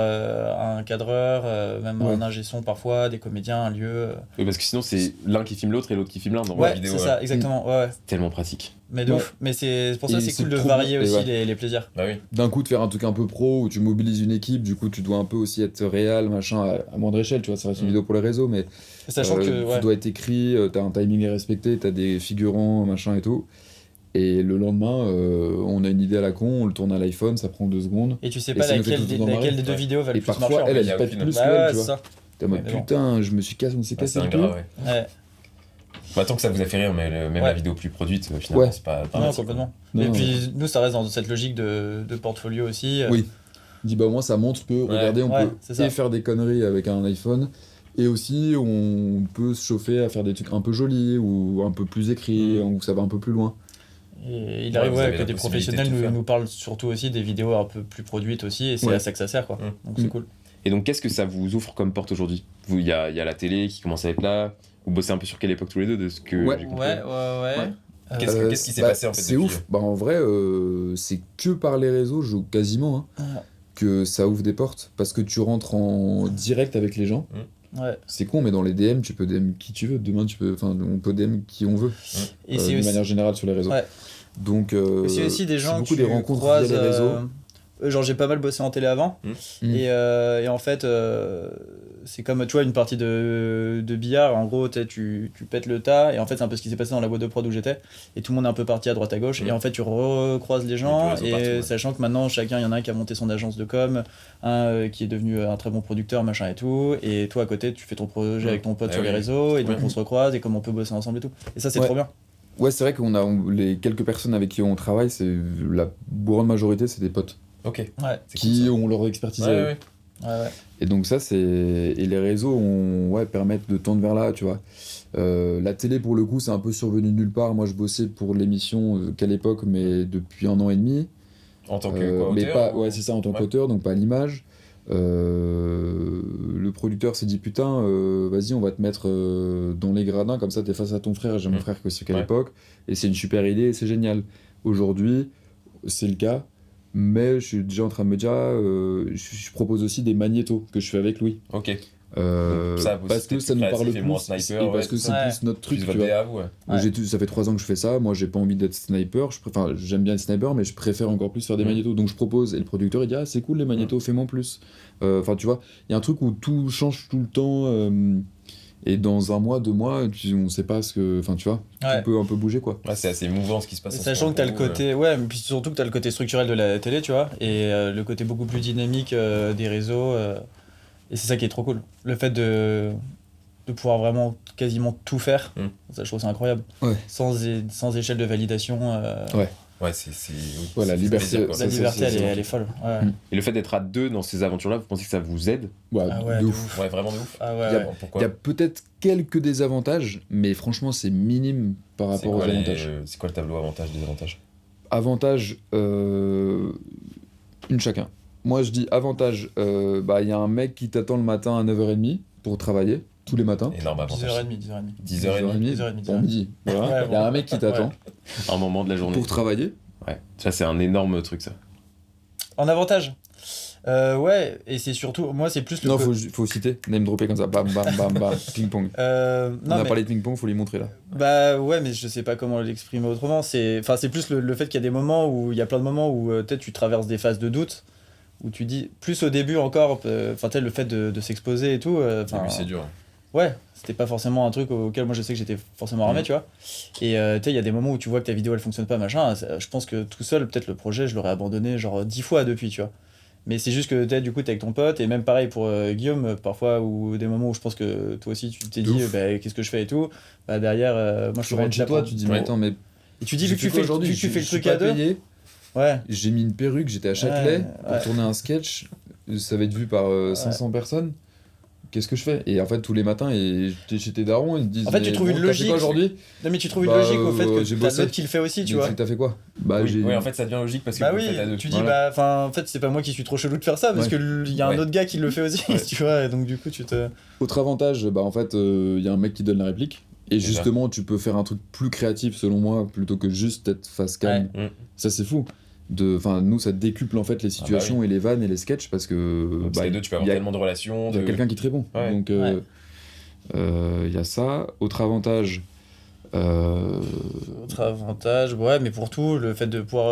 un cadreur, même Ouais. un ingé son parfois, des comédiens, un lieu. Oui, parce que sinon, c'est l'un qui filme l'autre et l'autre qui filme l'un dans la Ouais, vidéo. c'est ça, exactement. Ouais, ouais. C'est tellement pratique. Mais de Ouais. ouf. Mais c'est pour ça Et c'est c'est cool de trop varier bien. Et aussi ouais. les plaisirs. Bah oui. D'un coup, de faire un truc un peu pro où tu mobilises une équipe, du coup, tu dois un peu aussi être réel, machin, à moindre échelle, tu vois, ça reste une vidéo pour les réseaux, mais Sachant que tout ouais. doit être écrit, t'as un timing à respecter, t'as des figurants, machin et tout. Et le lendemain, on a une idée à la con, on le tourne à l'iPhone, ça prend 2 secondes. Et tu sais Et pas ça nous fait laquelle tout dans laquelle marrer. des 2 Ouais. vidéos va le Et plus parfois, marcher. elle, en il y elle a pète aucune- plus fait. qu'elle, Ouais, tu c'est vois. ça. T'es en mode Mais bon. putain, on s'est Ah, cassé c'est le un cul. gras, ouais. Ouais. Bah, tant que ça vous a fait rire, mais même Ouais. la vidéo plus produite, finalement, Ouais. c'est pas Non, dramatique, complètement. Non, Et non. puis nous, ça reste dans cette logique de portfolio aussi. Oui. Dis bah au moins ça montre que regardez on ouais, peut c'est ça. et faire des conneries avec un iPhone et aussi on peut se chauffer à faire des trucs un peu jolis ou un peu plus écrits ou ça va un peu plus loin. Et il Ouais, arrive vous ouais, avez que la des possibilité professionnels de tout faire. nous parlent surtout aussi des vidéos un peu plus produites aussi, et c'est Ouais. à ça que ça sert, quoi. Donc c'est cool. Et donc, qu'est-ce que ça vous ouvre comme porte aujourd'hui? Il y a la télé qui commence à être là. Vous bossez un peu sur quelle époque tous les deux de ce que Ouais. j'ai compris? Ouais. Qu'est-ce qui s'est Bah, passé en fait c'est depuis, ouf. Bah en vrai c'est que par les réseaux quasiment hein, Ah. que ça ouvre des portes parce que tu rentres en direct avec les gens. Ouais. C'est con mais dans les DM tu peux DM qui tu veux. Demain on peut DM qui on veut. Et c'est de aussi, manière générale sur les réseaux. Ouais. Donc c'est aussi des gens c'est beaucoup que des tu rencontres croises, via les réseaux. genre j'ai pas mal bossé en télé avant, et en fait c'est comme tu vois une partie de billard, en gros tu pètes le tas, et en fait c'est un peu ce qui s'est passé dans la boîte de prod où j'étais, et tout le monde est un peu parti à droite à gauche, et en fait tu recroises les gens, réseaux et partout, ouais. sachant que maintenant chacun, il y en a un qui a monté son agence de com, un qui est devenu un très bon producteur, machin et tout, et toi à côté tu fais ton projet avec ton pote Ah sur oui. les réseaux, et donc Ouais. on se recroise, et comme on peut bosser ensemble et tout, et ça c'est Ouais. trop bien. Ouais, c'est vrai qu'on a les quelques personnes avec qui on travaille, c'est la grande majorité, c'est des potes Ok. Ouais. C'est qui cool, ont leur expertise. ça. Ouais, ouais. Ouais. Et donc ça, c'est et les réseaux, permettent de tendre vers là, tu vois. La télé, pour le coup, c'est un peu survenu de nulle part. Moi, je bossais pour l'émission qu'à l'époque, mais depuis 1 an et demi. En tant que Mais co-auteur, pas, ou- ouais, c'est ça, en tant Ouais. qu'auteur, donc pas à l'image. Le producteur s'est dit putain, vas-y, on va te mettre dans les gradins, comme ça t'es face à ton frère. J'ai mon frère que c'est qu'à Ouais. l'époque, et c'est une super idée, et c'est génial. Aujourd'hui, c'est le cas, mais je suis déjà en train de me dire, je propose aussi des magnétos que je fais avec Louis. Ok. Ça, vous, Parce c'était que ça plus nous parle créatif et plus, moins sniper, et ouais, parce que c'est c'est ça. plus notre truc, Plus tu votre vois. DA à vous, ouais. Ouais. Ça fait 3 ans que je fais ça. Moi, j'ai pas envie d'être sniper. Enfin, j'aime bien être sniper, mais je préfère encore plus faire des magnétos. Donc, je propose. Et le producteur, il dit ah, c'est cool les magnétos, fais-moi en plus. Enfin, tu vois, il y a un truc où tout change tout le temps. Et dans 1 mois, 2 mois, on sait pas ce que. Enfin, tu vois, Ouais. tout peut un peu bouger, quoi. Ouais, c'est assez émouvant ce qui se passe. en ce Sachant moment que t'as le pour vous, côté, ouais, mais puis surtout que t'as le côté structurel de la télé, tu vois, et le côté beaucoup plus dynamique des réseaux, et c'est ça qui est trop cool. Le fait de pouvoir vraiment quasiment tout faire, ça je trouve c'est incroyable. Ouais. Sans échelle de validation, Ouais, c'est. Oui, Ouais, la c'est liberté, plaisir, quoi. la liberté elle est folle. Ouais, Et le fait d'être à 2 dans ces aventures-là, vous pensez que ça vous aide? Ouais, Ah ouais, de de ouf. ouf. Ouais, vraiment de ouf. Ah ouais, Il y a- ouais. Pourquoi Il y a peut-être quelques désavantages, mais franchement, c'est minime par C'est rapport aux quoi avantages. c'est quoi le tableau avantage, désavantage? Avantage, une chacun. Moi, je dis avantage, il y a un mec qui t'attend le matin à 9h30 pour travailler, tous les matins. Énorme avantage. 10h30. 10h30. 10h30. Bon midi. Voilà. Ouais, Il y a bon. un mec qui t'attend Un moment de la journée. pour travailler. Ouais. Ça, c'est un énorme truc, ça. En avantage, ouais, et c'est surtout, moi c'est plus le. Non, faut citer, name dropper comme ça, bam bam bam bam, ping pong. Non, On a mais- parlé de ping pong, faut lui montrer là. Bah ouais, mais je sais pas comment l'exprimer autrement. C'est plus le fait qu'il y a des moments où il y a plein de moments où peut-être tu traverses des phases de doute, où tu dis plus au début encore, peut-être le fait de s'exposer et tout. Au début, c'est dur. Ouais, c'était pas forcément un truc auquel moi je sais que j'étais forcément armé, tu vois. Et tu sais, il y a des moments où tu vois que ta vidéo elle fonctionne pas, machin. Je pense que tout seul, peut-être le projet, je l'aurais abandonné genre 10 fois depuis, tu vois. Mais c'est juste que du coup, t'es avec ton pote, et même pareil pour Guillaume, parfois, ou des moments où je pense que toi aussi, tu t'es dit, qu'est-ce que je fais et tout. Bah, derrière, moi, je Tu rentres chez toi, tu dis, mais attends, mais. Et tu dis, vu que tu fais le truc à deux. Payé, ouais. j'ai mis une perruque, j'étais à Châtelet pour ouais. tourner un sketch, ça va être vu par 500 personnes. Qu'est-ce que je fais? Et en fait, tous les matins, j'étais chez tes darons, ils te disent. En fait, tu trouves une logique. T'as fait quoi aujourd'hui? Non, mais tu trouves une logique au fait que j'ai t'as bossé. d'autres qui le fait aussi, tu vois. T'as fait quoi? Oui, en fait, ça devient logique parce que vous le faites à deux. Tu dis, en fait, c'est pas moi qui suis trop chelou de faire ça, parce qu'il y a un autre gars qui le fait aussi, tu vois, et donc du coup, tu te. Autre avantage, en fait, il y a un mec qui donne la réplique. Et justement, tu peux faire un truc plus créatif, selon moi, plutôt que juste être face cam. Ça, c'est fou. Nous, ça décuple en fait les situations et les vannes et les sketchs parce que. Donc, les deux, tu peux avoir tellement de relations. Il y a quelqu'un qui te répond. Donc, il y a ça. Autre avantage. Autre avantage, mais pour tout, le fait de pouvoir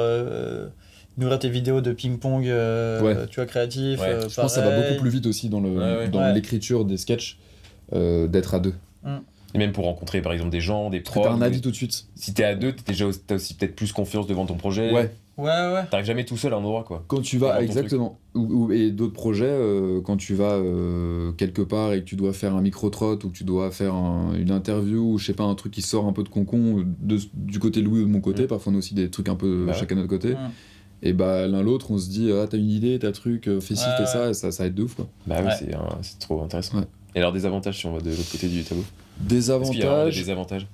nourrir tes vidéos de ping-pong, tu vois, créatif. Je pense que ça va beaucoup plus vite aussi dans l'écriture des sketchs d'être à deux. Et même pour rencontrer par exemple des gens, des pros. T'as un avis tout de suite. Si t'es à deux, t'as aussi peut-être plus confiance devant ton projet. Ouais. T'arrives jamais tout seul à un endroit, quoi. Quand tu vas, exactement. Et d'autres projets, quand tu vas quelque part et que tu dois faire un micro-trot ou que tu dois faire une interview ou je sais pas, un truc qui sort un peu de concon du côté de Louis ou de mon côté, parfois on a aussi des trucs un peu chacun de notre côté. Et l'un l'autre, on se dit, t'as une idée, t'as un truc, fais ci, fais ça, et ça aide de ouf, quoi. C'est trop intéressant. Et alors des avantages si on va de l'autre côté du tableau? Des avantages. Des avantages.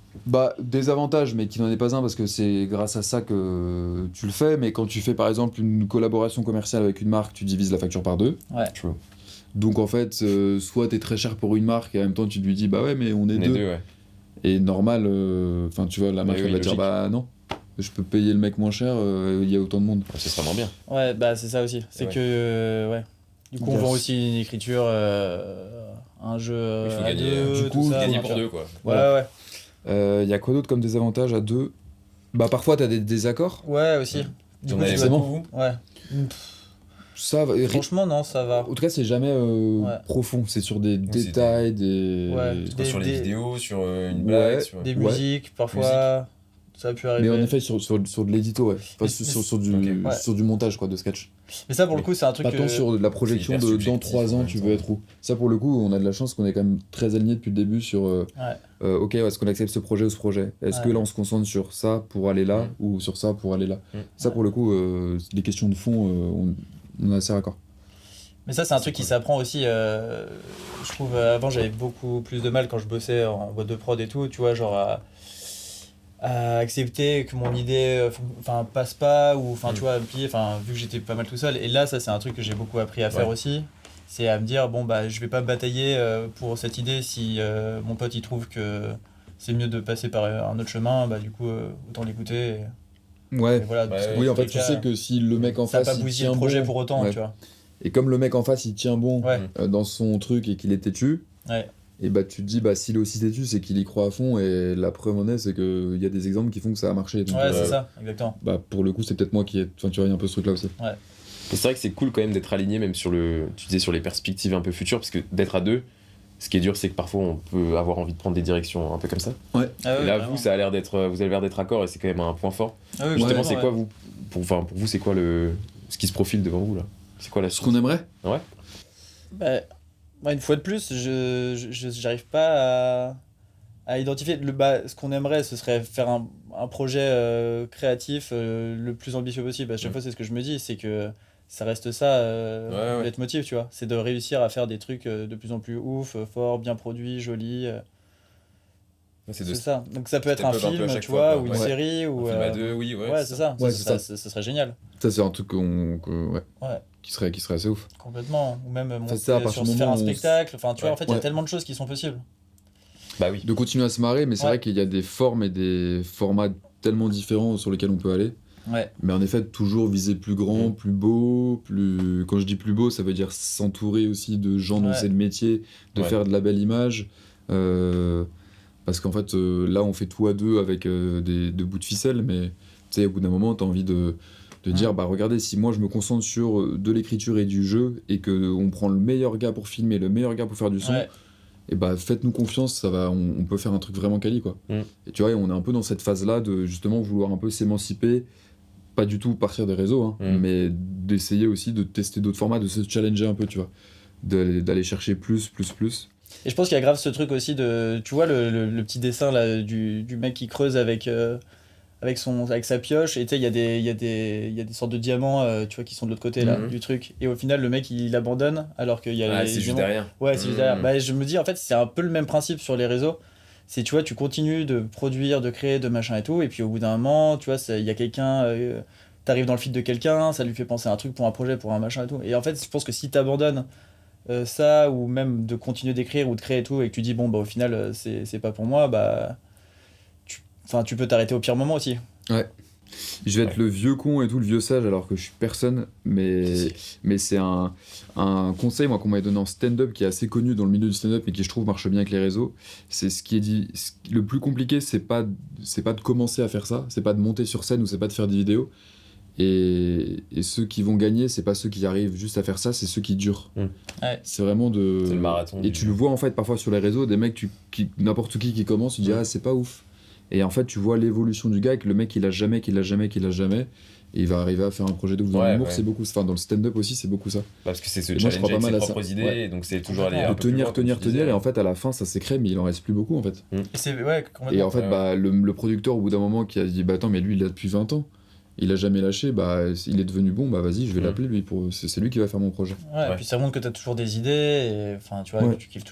Des avantages, mais qui n'en est pas un parce que c'est grâce à ça que tu le fais. Mais quand tu fais par exemple une collaboration commerciale avec une marque, tu divises la facture par deux. True. Donc en fait, soit t'es très cher pour une marque et en même temps tu lui dis bah ouais, mais on est deux. Et normal, tu vois, la marque elle va dire bah non, je peux payer le mec moins cher, il y a autant de monde. Ce sera moins bien. Ouais, c'est ça aussi. C'est que, du coup, on vend aussi une écriture, un jeu il faut à gagner, deux. du coup, gagner pour deux, quoi. Ouais. Y a quoi d'autre comme désavantage à deux? Parfois t'as des désaccords. Ouais, aussi. Du coup, forcément. Ouais. Ça va. Franchement, non, ça va. En tout cas, c'est jamais profond. C'est sur des détails, sur les vidéos, sur une blague, sur des musiques, parfois. Ça a pu arriver. Mais en effet, sur de l'édito, sur du montage quoi, de sketch. Mais ça, pour le coup, c'est un truc. Pas tant sur la projection de dans 3 ans, tu veux être où. Ça, pour le coup, on a de la chance qu'on est quand même très alignés depuis le début sur. Ok, est-ce qu'on accepte ce projet ou ce projet? Est-ce que là, on se concentre sur ça pour aller là ou sur ça pour aller là? Ça, pour le coup, les questions de fond, on est assez raccord. Mais ça, c'est un truc qui s'apprend aussi. Je trouve, avant, j'avais beaucoup plus de mal quand je bossais en boîte de prod et tout, tu vois, genre à accepter que mon idée passe pas ou tu vois vu que j'étais pas mal tout seul. Et là, ça, c'est un truc que j'ai beaucoup appris à faire aussi. C'est à me dire, je vais pas batailler pour cette idée si mon pote il trouve que c'est mieux de passer par un autre chemin, du coup, autant l'écouter. Ouais. Et voilà, oui, en fait, tu sais que si le mec en face. Ça va pas bousiller le projet pour autant, tu vois. Et comme le mec en face il tient bon dans son truc et qu'il est têtu, et tu te dis, s'il est aussi têtu, c'est qu'il y croit à fond. Et la preuve en est, c'est qu'il y a des exemples qui font que ça a marché. Donc, c'est ça, exactement. Pour le coup, c'est peut-être moi qui tu vois, il y a un peu ce truc-là aussi. Ouais. C'est vrai que c'est cool quand même d'être aligné, même sur tu disais sur les perspectives un peu futures, parce que d'être à deux, ce qui est dur, c'est que parfois on peut avoir envie de prendre des directions un peu comme ça. Ouais. Et là, vous avez l'air d'être raccord et c'est quand même un point fort. Justement, c'est quoi pour vous, c'est quoi ce qui se profile devant vous là? C'est quoi la ce qu'on aimerait? Ouais. Une fois de plus, j'arrive pas à identifier. Ce qu'on aimerait, ce serait faire un projet créatif le plus ambitieux possible. À chaque fois, c'est ce que je me dis, c'est que ça reste ça, leitmotiv, tu vois. C'est de réussir à faire des trucs de plus en plus ouf, forts, bien produits, jolis. C'est ça. Donc ça peut être un film, tu vois, ou une série, ou un film à deux, c'est ça. Ça serait génial. Ça, c'est un truc qui serait assez ouf. Complètement. Ou même monter faire un spectacle. Tu vois, en fait, il y a tellement de choses qui sont possibles. Oui. De continuer à se marrer, mais c'est vrai qu'il y a des formes et des formats tellement différents sur lesquels on peut aller. Ouais. Mais en effet, toujours viser plus grand, plus beau, plus. Quand je dis plus beau, ça veut dire s'entourer aussi de gens dont c'est le métier, de faire de la belle image. Parce qu'en fait, là, on fait tout à deux avec des bouts de ficelle, mais tu sais, au bout d'un moment, t'as envie de dire, regardez, si moi je me concentre sur de l'écriture et du jeu, et qu'on prend le meilleur gars pour filmer, le meilleur gars pour faire du son, et faites-nous confiance, on peut faire un truc vraiment quali, quoi. Et tu vois, on est un peu dans cette phase-là de justement vouloir un peu s'émanciper, pas du tout partir des réseaux, hein, Mm. mais d'essayer aussi de tester d'autres formats, de se challenger un peu, tu vois. D'aller chercher plus. Et je pense qu'il y a grave ce truc aussi de. Tu vois le petit dessin là, du mec qui creuse avec sa pioche, et tu sais, il y a des sortes de diamants tu vois, qui sont de l'autre côté là, Mhm. du truc. Et au final, le mec il abandonne alors qu'il y a Ah, les c'est juste diamants. derrière. Ouais, c'est juste Mhm. derrière. Bah, je me dis, en fait, c'est un peu le même principe sur les réseaux. C'est, tu vois, tu continues de produire, de créer, de machin et tout, et puis au bout d'un moment, tu vois, il y a quelqu'un. T'arrives dans le feed de quelqu'un, ça lui fait penser à un truc pour un projet, pour un machin et tout. Et en fait, je pense que si t'abandonnes ça, ou même de continuer d'écrire ou de créer et tout, et que tu dis, bon, bah au final, c'est pas pour moi, bah. Tu peux t'arrêter au pire moment aussi. Je vais être le vieux con et tout, le vieux sage, alors que je suis personne, mais c'est un conseil moi, qu'on m'avait donné en stand-up qui est assez connu dans le milieu du stand-up et qui je trouve marche bien avec les réseaux. C'est ce qui est dit. Le plus compliqué, c'est pas de commencer à faire ça, c'est pas de monter sur scène ou c'est pas de faire des vidéos. Et ceux qui vont gagner, c'est pas ceux qui arrivent juste à faire ça, c'est ceux qui durent. Ouais. C'est vraiment de. C'est le marathon. Et tu le vois en fait parfois sur les réseaux, des mecs, n'importe qui commence, tu dis ah c'est pas ouf. Et en fait tu vois l'évolution du gars, et que le mec il a jamais, et il va arriver à faire un projet de ouf. Dans Ouais, l'humour ouais. c'est beaucoup, enfin dans le stand-up aussi c'est beaucoup ça. Parce que c'est se Et moi, je crois challenger pas avec mal ses à ça. propres idées, Ouais. et donc c'est toujours aller De un De peu plus loin, tenir, comme tu disais. et en fait à la fin ça s'écrée mais il en reste plus beaucoup en fait. Et c'est, ouais, complètement. Et en fait Ouais. bah, le producteur au bout d'un moment qui a dit bah attends mais lui il l'a depuis 20 ans, il a jamais lâché, bah il est devenu bon, bah vas-y je vais Mm. l'appeler lui, c'est lui qui va faire mon projet. Ouais, et Ouais. puis ça montre que t'as toujours des idées, et enfin, tu vois, Ouais. que tu kiffes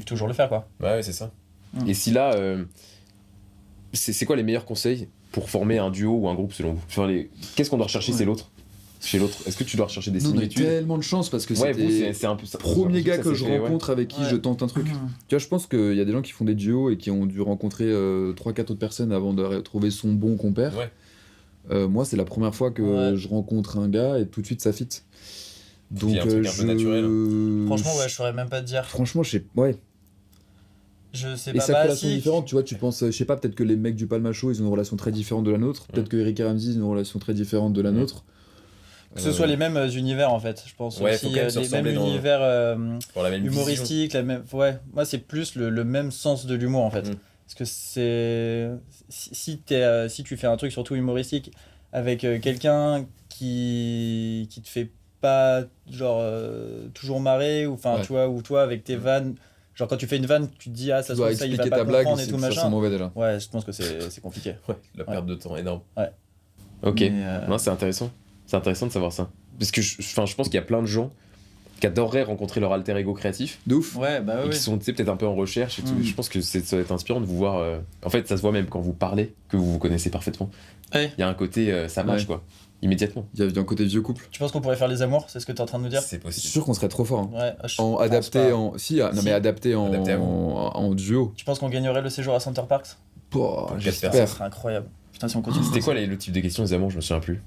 toujours le faire, quoi. Ouais, c'est ça. Mm. Et si là, c'est quoi les meilleurs conseils pour former un duo ou un groupe selon vous? Qu'est-ce qu'on doit rechercher Ouais. chez l'autre? Est-ce que tu dois rechercher des Nous, on a eu similitudes? tellement de chance parce que Ouais, vous, c'était c'est un peu ça. premier gars que ça je s'est fait, ouais. rencontre avec qui Ouais. je tente un truc. Tu vois, je pense qu'il y a des gens qui font des duos et qui ont dû rencontrer 3-4 autres personnes avant de trouver son bon compère. Ouais. Moi, c'est la première fois que Ouais. je rencontre un gars et tout de suite ça fit. Donc, y a un truc un peu naturel. Franchement, ouais, je saurais même pas te dire. Franchement, je sais. Ouais. Je sais Et pas. sa Bah, relation si. différente, tu vois, tu penses, je sais pas, peut-être que les mecs du Palmacho, ils ont une relation très différente de la nôtre. Peut-être que Eric et Ramsey, ils ont une relation très différente de la nôtre. Que ce soit les mêmes univers, en fait, je pense. Ouais, aussi, faut quand même se les mêmes ressembler dans- univers Pour la même vision. humoristiques, la même. Ouais, moi, c'est plus le même sens de l'humour, en fait. Mm. Parce que c'est. Si tu fais un truc surtout humoristique avec quelqu'un qui te fait pas, genre, toujours marrer, ou enfin, Ouais. tu vois, ou toi, avec tes vannes. Genre, quand tu fais une vanne, tu te dis, ah, ça Tu se dois trouve, ça, il va expliquer pas ta blague, comprendre et c'est tout, ça sent machin. mauvais déjà. Ouais, je pense que c'est compliqué. Ouais, la perte de temps énorme. Ouais. Ok. Mais, Non, c'est intéressant. C'est intéressant de savoir ça. Parce que je pense qu'il y a plein de gens qui adoreraient rencontrer leur alter ego créatif De ouf. Ouais, bah et oui. qui sont tu sais, peut-être un peu en recherche et tout. Mm. Je pense que ça va être inspirant de vous voir. En fait, ça se voit même quand vous parlez que vous vous connaissez parfaitement. Ouais. Il y a un côté, ça marche Ouais. quoi, immédiatement. Il y a un côté vieux couple. Tu penses qu'on pourrait faire les amours? C'est ce que t'es en train de nous dire? C'est Je suis possible. sûr qu'on serait trop fort. Hein. Ouais, je En pense adapté pas. en. Si, non, Si. mais adapté en, Adapté à vous. en duo. Tu penses qu'on gagnerait le séjour à Center Parks? Pouah, Pour j'espère. Ça serait incroyable. Putain, si on continue. C'était quoi le type de questions des amours? Je me souviens plus.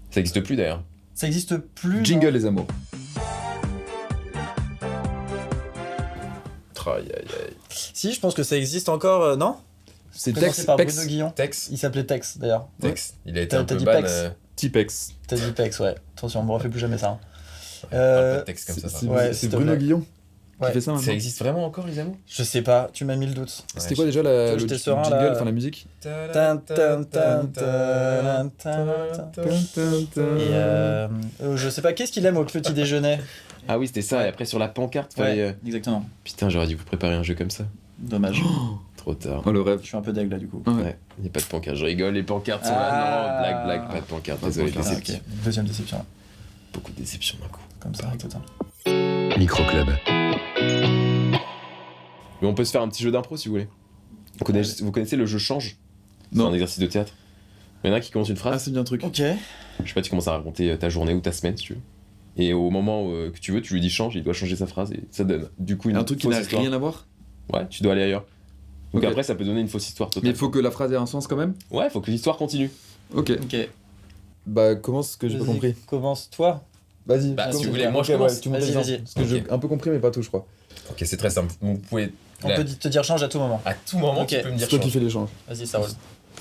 Ça existe plus d'ailleurs. Ça existe plus. Jingle non les amours. Aïe aïe aïe. Si, je pense que ça existe encore, non? C'est Présenté Tex. par Pex. Bruno Guillon. Tex. Il s'appelait Tex d'ailleurs. Tex. Il a été T'as un peu dit ban. Pex. Tipex. T'as dit Pex, ouais. Attention, on me refait plus jamais ça. hein. Parle pas de Tex comme ça. C'est Ouais, c'est s'il te Bruno plaît. Guillon Ouais. qui fait ça maintenant. Ça existe vraiment encore les amours? Je sais pas, tu m'as mis le doute. C'était quoi déjà le J'étais jingle, serein, là. enfin la musique Tan, tan, tan, tan, tan, tan. Et je sais pas, qu'est-ce qu'il aime au petit déjeuner? Ah oui, c'était ça. Et après sur la pancarte, fallait. Exactement. Putain, j'aurais dû vous préparer un jeu comme ça. Dommage. Trop tard. Oh le rêve. Je suis un peu deg là du coup. Ouais. Ouais, il n'y a pas de pancarte. Je rigole, les pancartes sont Ah. là. Non, blague, pas de pancarte. Pas de Désolé, pancarte. déception. Ok, deuxième déception. Beaucoup de déception d'un coup. Comme ça, écoute. Microclub. Mais on peut se faire un petit jeu d'impro si vous voulez. Vous connaissez le jeu Change? C'est Non. un exercice de théâtre. Il y en a qui commence une Ah phrase. c'est bien un truc. Ok. Je sais pas, tu commences à raconter ta journée ou ta semaine si tu veux. Et au moment que tu veux, tu lui dis change, il doit changer sa phrase et ça donne du coup une Un truc qui fausse n'a histoire. rien à voir. Ouais, tu dois aller ailleurs. Donc Ok. après, ça peut donner une fausse histoire Mais totale. il faut que la phrase ait un sens quand même. Ouais, faut que l'histoire continue. Ok. Ok. Bah commence ce que j'ai pas Vas-y, compris. Commence toi. Vas-y. Bah, si commence. vous voulez, moi, je Ok, commence. ouais, tu montes Vas-y, l'exemple. vas-y. Parce que Ok. j'ai un peu compris mais pas tout je crois. Ok, c'est très simple. Vous pouvez. On peut te dire change à tout moment. À tout moment, Ok. tu peux me C'est dire toi qui change. fais l'échange. Vas-y, ça roule.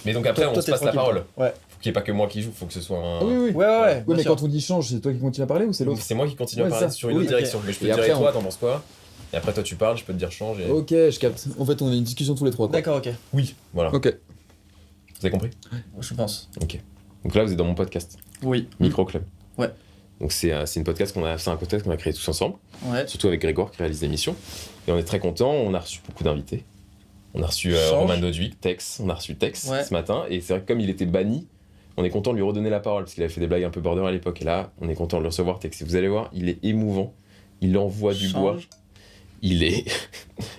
Mais donc après, Toi, on se t'es passe la tranquille, parole. Ouais. Faut qu'il n'y ait pas que moi qui joue, faut que ce soit un. Oui oui. Ouais, Ouais bien mais sûr. quand on dit change, c'est toi qui continue à parler ou c'est l'autre? C'est moi qui continue Ouais, à parler ça. sur une Oui, autre ok. direction. Mais je te Et dirai après, toi, on- t'en penses quoi? Et après, toi, tu parles, je peux te dire change. Et... Ok, je capte. En fait, on a une discussion tous les trois quoi. D'accord, ok. Oui, voilà. Ok. Vous avez compris? Je pense. Ok. Donc là, vous êtes dans mon podcast, Oui. Microclub. Ouais. Donc c'est un podcast c'est un podcast qu'on a créé tous ensemble, Ouais. surtout avec Grégoire qui réalise l'émission. Et on est très contents, on a reçu beaucoup d'invités. On a reçu Change. Roman Dodwick, Tex, on a reçu Tex Ouais. ce matin. Et c'est vrai que comme il était banni, on est content de lui redonner la parole parce qu'il avait fait des blagues un peu border à l'époque. Et là, on est content de le recevoir, Tex. Et vous allez voir, il est émouvant. Il envoie du bois. Change.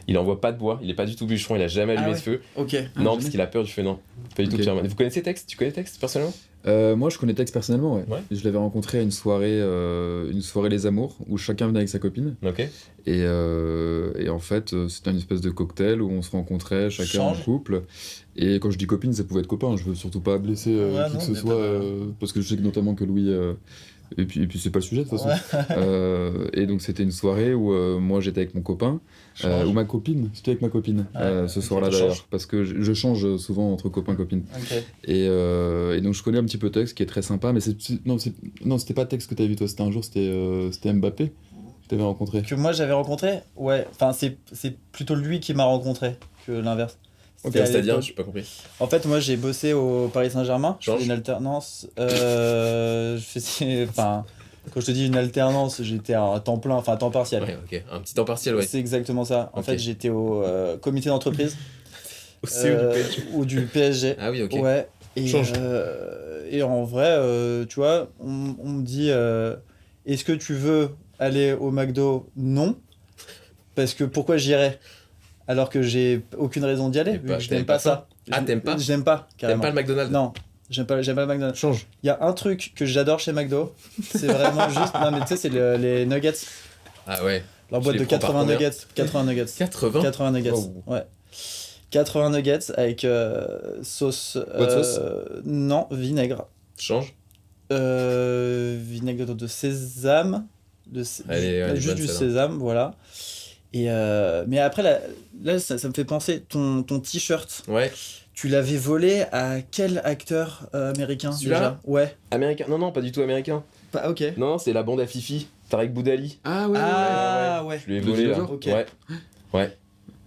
Il envoie pas de bois. Il est pas du tout bûcheron. Il a jamais allumé Ah ouais. de feu. Ok. Non, parce qu'il a peur du feu. Non, pas du tout. Ok. Pierre. Vous connaissez Tex? Tu connais Tex personnellement? Moi, je connais Tex personnellement, ouais. Ouais. Je l'avais rencontré à une soirée Les Amours, où chacun venait avec sa copine. Ok. Et en fait, c'était une espèce de cocktail où on se rencontrait chacun en Change. couple. Et quand je dis copine, ça pouvait être copain. Je veux surtout pas blesser Ouais, qui non, que ce mais soit, pas parce que je sais que notamment que Louis. Et puis c'est pas le sujet de toute façon. Ouais. Et donc c'était une soirée où moi j'étais avec mon copain, ou ma copine. J'étais avec ma copine ce ok, soir-là tu d'ailleurs, changes. parce que je change souvent entre copains copines. Ok. Et donc je connais un petit peu Tex qui est très sympa, mais non, c'était pas Tex que t'avais vu toi, c'était un jour, c'était Mbappé que t'avais rencontré. Que moi j'avais rencontré, ouais. Enfin, c'est plutôt lui qui m'a rencontré que l'inverse. C'était à C'est-à-dire, l'époque- j'ai pas compris. En fait, moi j'ai bossé au Paris Saint-Germain. Je Change. faisais une alternance. Je faisais. Enfin, quand je te dis une alternance, j'étais à temps plein, enfin à temps partiel. Ouais, ok. Un petit temps partiel, ouais. C'est exactement ça. En Ok. fait, j'étais au comité d'entreprise Au CO du PSG. ou du PSG. Ah oui, ok. Ouais. Et, Change. et en vrai, tu vois, on me dit est-ce que tu veux aller au McDo? Non. Parce que pourquoi j'irais alors que j'ai aucune raison d'y aller, T'aimes vu pas- que je t'aimes n'aime pas pas ça. Ah, t'aimes pas? Je n'aime pas, carrément. T'aimes pas le McDonald's? Non, j'aime pas le McDonald's. Change. Il y a un truc que j'adore chez McDo, c'est vraiment juste. Non, mais tu sais, c'est les nuggets. Ah ouais. Leur Tu boîte les de prends par 80 combien nuggets. 80 nuggets. 80? 80 nuggets. Wow. Ouais. 80 nuggets avec sauce. Bonne sauce Non, vinaigre. Change. Vinaigre de sésame. Elle est juste bonne, du celle-là. sésame, voilà. Et mais après, là ça me fait penser, ton t-shirt, Ouais. tu l'avais volé à quel acteur américain Celui-là déjà? Ouais. Américain. Non, non, pas du tout américain. Ok. Non, non, c'est la bande à Fifi. Tarek Boudali. Ah ouais, Ah ouais. Je lui ai Le volé là. dinosaure Ok. Ouais. Ouais.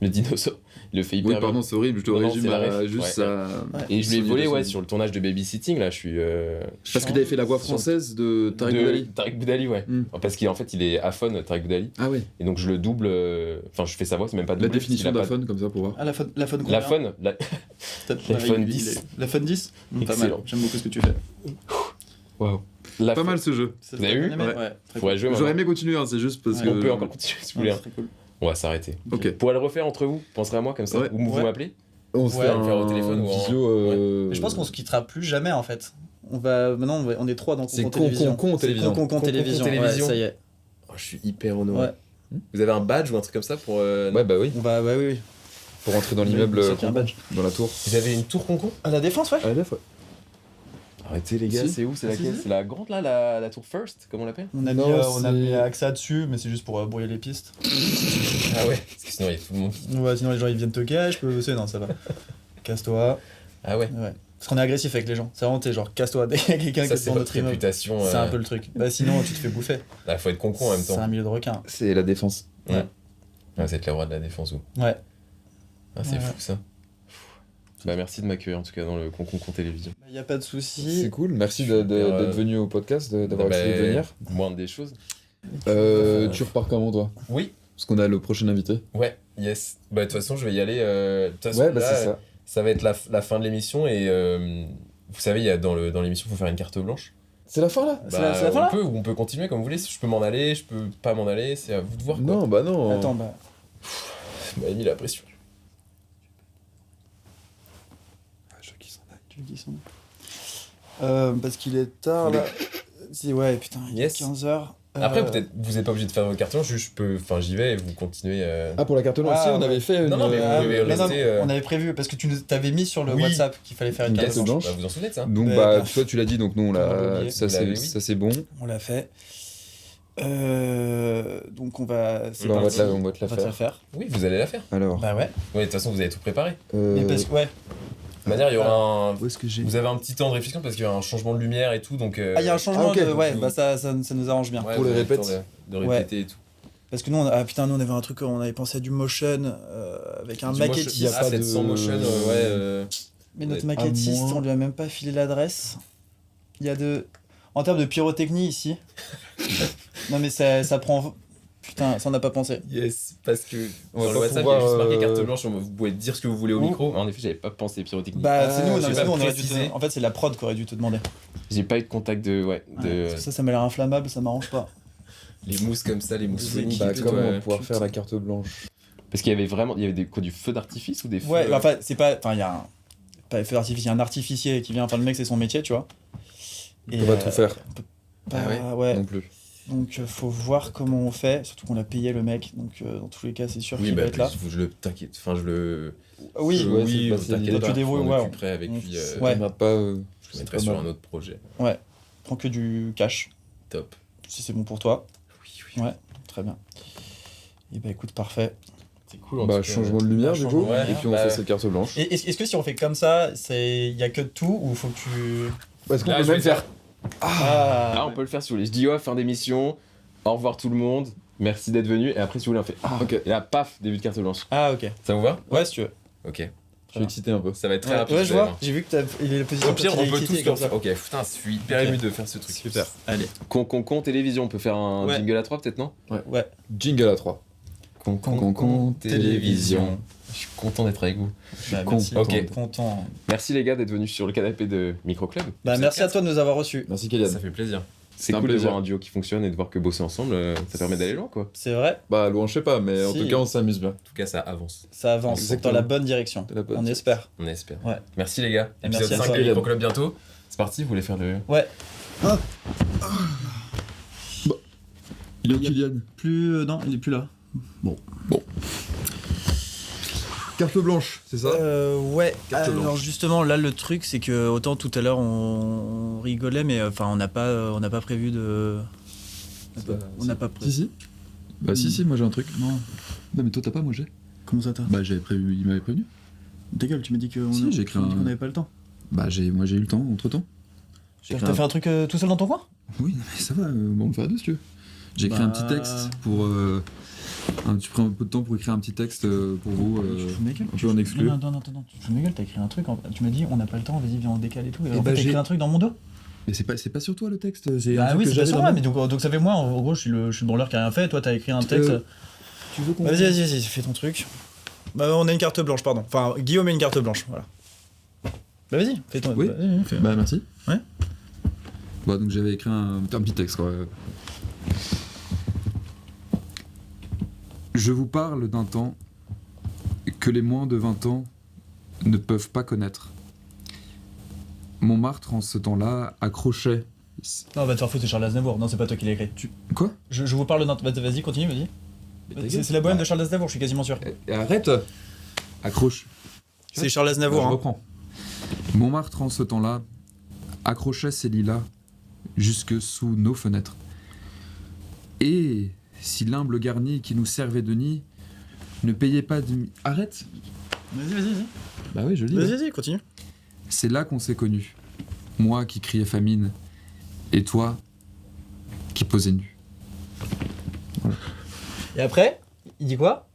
Le dinosaure. Il le fait hyper Oui, bien. pardon, c'est horrible, je te Non, non, résume c'est la à ref. juste Ouais. ça. Et je lui ai Souvenir volé, de ouais, son- sur le tournage de Babysitting, là, je suis. Parce que t'avais fait la voix française de Tarek Boudali. Tarek Boudali, ouais. Hmm. Parce qu'en fait, il est aphone, Tarek Boudali. Ah ouais, Et donc, je le double. Enfin, je fais sa voix, c'est même pas la double. définition parce qu'il a d'iPhone, comme ça, pour voir. Ah, la phone pas- La phone, la- l'iPhone 10. La phone 10 Pas Excellent. mal, j'aime beaucoup ce que tu fais. Waouh. La Pas phone- mal ce jeu. Vous avez vu Ouais, Ouais. très Faudrait jouer J'aurais maintenant. aimé continuer, hein, c'est juste parce Ouais. que. On peut encore continuer si vous cool. voulez. Ouais, c'est très cool. On va s'arrêter. Ok. Vous pourrez le refaire entre vous. Penserez à moi comme ça. Ouais. Ou vous Ouais. m'appelez. On se Ouais, fait on le fait au téléphone un ou en- visio. Mais je pense qu'on se quittera plus jamais en fait. Maintenant on est trois dans C'est Concon con, Télévision. con, con, C'est télévision. Concon Concon Télévision. Télévision. Ouais, ça y est. Oh, je suis hyper honoré. Ouais. Vous avez un badge ou un truc comme ça pour. Ouais, bah oui. On va, bah oui. Pour rentrer dans l'immeuble, Bien sûr qu'il y a un badge. dans la tour. Vous avez une tour concon? À la défense, ouais. À la fois. Arrêtez les gars, Si. c'est où? C'est Ah, laquelle? si. C'est la grande là, la tour First, comment on l'appelle? On a, Non, on a c'est- mis AXA dessus, mais c'est juste pour brouiller les pistes. Ah ouais. Parce que sinon il y a tout le monde. Ouais, sinon les gens ils viennent toquer, je peux bosser, non, ça va. Casse-toi. Ah ouais. Ouais. Parce qu'on est agressif avec les gens. C'est vraiment, t'es genre, casse-toi dès qu'il y a quelqu'un qui Ça est c'est dans votre notre immeuble. réputation. C'est un peu le truc. Bah sinon, tu te fais bouffer. Là, faut être concon en même C'est temps. un milieu de requins. C'est la défense. Ah, vous êtes les rois de la défense vous. Ouais. Ah c'est Ouais. fou ça. Bah merci de m'accueillir en tout cas dans le concon télévision. Y a pas de souci. C'est cool, merci Super, d'être venu au podcast, d'avoir Bah, accepté de venir. Moindre des choses. Tu repars comment toi? Oui. Parce qu'on a le prochain invité. Ouais. Yes. Bah de toute façon je vais y aller. De toute façon, Ouais, bah là, c'est ça. ça va être la fin de l'émission et vous savez il y a dans l'émission faut faire une carte blanche. C'est la fin là? C'est la fin, on là peut ou on peut continuer comme vous voulez. Je peux m'en aller, je peux pas m'en aller, c'est à vous de voir quoi. Non, bah non. Attends, bah. Vous m'avez mis la pression. Tu veux qu'ils sont parce qu'il est tard là. Si, ouais, putain, il est Yes. 15h. Après peut-être vous êtes pas obligé de faire vos cartes blanches, juste je peux, enfin j'y vais et vous continuez. Ah, pour la carte blanche, Ah, si, on ouais. avait fait une. Non, mais vous pouvez rester, on avait prévu parce que tu nous t'avais mis sur le Oui. WhatsApp qu'il fallait faire une Une carte carte blanche. blanche. Bah, vous en souvenez de ça? Donc, Mais, bah, bah, toi, tu l'as dit, donc nous, on on l'a l'a. oublié. Ça, Vous l'avez, c'est oui. ça, c'est bon. On l'a fait. Donc on va. C'est Bah, on va parti. te la- on va te la On va te la faire. faire. Oui, vous allez la faire. Alors. Bah ouais. Ouais, de toute façon vous avez tout préparé. Mais parce que ouais. De toute manière, il y aura un. Où est-ce que j'ai. Vous avez un petit temps de réflexion parce qu'il y a un changement de lumière et tout, donc. Ah, il y a un changement ok. de. Ouais, Donc, bah ça nous arrange bien. ouais, pour vous les avez le répètes. temps de répéter et tout. Parce que nous, putain, nous on avait un truc, on avait pensé à du motion avec un Du maquettiste. motion- Ah, 700 motion, ouais. Mais notre Ouais. maquettiste, À moins. on lui a même pas filé l'adresse. Il y a de. En termes de pyrotechnie ici. Non, mais ça prend. Putain, ça on n'a pas pensé. Yes, parce que On va dans le pas WhatsApp, il y pouvoir, a juste marqué carte blanche, vous pouvez dire ce que vous voulez au micro. En effet, j'avais pas pensé pyrotechnie. Bah, c'est nous, j'ai non, pas on aurait dû précisé. En fait, c'est la prod qui aurait dû te demander. J'ai pas eu de contact de. Ouais, de. Parce que ça m'a l'air inflammable, ça m'arrange pas. Les mousses comme ça, les mousses phoniques. Bah, tout, comme on ouais. va pouvoir faire la carte blanche. Parce qu'il y avait vraiment. Il y avait des, quoi, du feu d'artifice ou des feux. Ouais, bah, enfin, c'est pas. Enfin, il y a un. Pas feu d'artifice, il y a un artificier qui vient. Enfin, le mec, c'est son métier, tu vois. On va tout faire. Bah, Ah ouais. Non plus. Donc, faut voir comment on fait. Surtout qu'on l'a payé le mec. Donc, dans tous les cas, c'est sûr Oui, qu'il bah, va être là. je le. T'inquiète. Enfin, je le. Oui, ouais, oui, c'est- bah, t'inquiète là, pas. tu débrouilles, je m'en ouais. occuperai avec lui. Ouais. On n'a pas. Je le c'est mettrai pas sur mal. un autre projet. prends que du cash. Top. Si c'est bon pour toi. Oui, oui. Ouais, très bien. Et bah, écoute, parfait. C'est cool. Bah, changement de lumière, du coup. changement de Et lumière. puis on Bah, fait cette carte blanche. Et est-ce que si on fait comme ça, il y a que de tout ou faut que tu. Est-ce qu'on Là, peut je vais même faire. Ah, on peut le faire si vous voulez. Je dis ouais, fin d'émission. Au revoir tout le monde. Merci d'être venu. Et après, si vous voulez, on fait. Ok. Et là, paf, début de carte blanche. Ah, ok. Ça vous va? Ouais, si tu veux. Ok. Je suis excité un peu. Ça va être très Ouais, rapide. ouais, vous je allez vois. voir. J'ai vu que il est la position. Au pire, quand il on est peut excité tous comme comme ça. ça. Ok, putain, je suis hyper Ok. ému de faire ce truc. Super. Allez. Concon télévision, on peut faire un Ouais. jingle à 3 peut-être, non? Ouais. Jingle à 3. Concon télévision. Je suis content d'être avec vous. Bah, con- merci. Ok. Content. Merci les gars d'être venus sur le canapé de Microclub. Bah, merci à toi de nous avoir reçus. Merci Kélian. Ça fait plaisir. C'est C'est un cool de plaisir. voir un duo qui fonctionne et de voir que bosser ensemble, ça permet d'aller loin quoi. C'est vrai, Bah, loin, je sais pas, mais en Si. tout cas, on s'amuse bien. En tout cas, ça avance. ça avance Exactement. dans la bonne direction. Dans la bonne On direction. espère. On espère. Ouais. Merci les gars. Et merci Épisode à 5 toi. de Microclub bientôt. C'est parti, vous voulez faire le. Ouais. Il est où Kylian? Plus. Non, il est plus là. Carte blanche, c'est ça? Ouais. Carte Alors blanche. justement, là le truc c'est que autant tout à l'heure on rigolait, mais enfin on n'a pas prévu de. On n'a pas prévu. Si. Bah, si, moi j'ai un truc. Non. Non, mais toi t'as pas, moi j'ai. Comment ça t'as? Bah, j'avais prévu, il m'avait prévenu. Ta gueule, tu m'as dit qu'on Si, j'ai écrit un- qu'on n'avait pas le temps. Bah, moi j'ai eu le temps entre temps. T'as fait un truc tout seul dans ton coin? Oui, non, mais ça va, on le fait à deux si tu veux. J'ai écrit un Bah. petit texte pour. Tu prends un peu de temps pour écrire un petit texte pour vous. Tu fous de ma gueule. un peu en exclu. Non, attends, tu te fous de ma gueule, t'as écrit un truc, tu m'as dit on n'a pas le temps, vas-y viens on décale et tout. Et Eh en bah, fait t'as j'ai- écrit un truc dans mon dos? Mais c'est pas sur toi le texte. C'est un Bah truc oui, que c'est pas j'avais sur dans moi, ma- mais donc ça fait moi, en gros je suis le branleur qui a rien fait, toi t'as écrit un texte. Tu veux qu'on. Vas-y, fais ton truc. Bah on a une carte blanche, pardon. Enfin, Guillaume a une carte blanche, voilà. Bah vas-y, fais ton. Oui. Vas-y, fais. Bah, merci. Ouais. Bah, donc j'avais écrit un petit texte quoi. Je vous parle d'un temps que les moins de 20 ans ne peuvent pas connaître. Montmartre, en ce temps-là, accrochait. Non, va te faire foutre, c'est Charles Aznavour. Non, c'est pas toi qui l'as écrit. Quoi? Je vous parle d'un. Vas-y, continue, vas-y. C'est la bohème de Charles Aznavour, je suis quasiment sûr. Arrête! Accroche. C'est Charles Aznavour, Je hein. reprends. Montmartre, en ce temps-là, accrochait ses lilas jusque sous nos fenêtres. Et si l'humble garni qui nous servait de nid ne payait pas de... Arrête! Vas-y. Bah oui, je lis. Vas-y, continue. C'est là qu'on s'est connus. Moi qui criais famine, et toi qui posais nu. Et après, il dit quoi?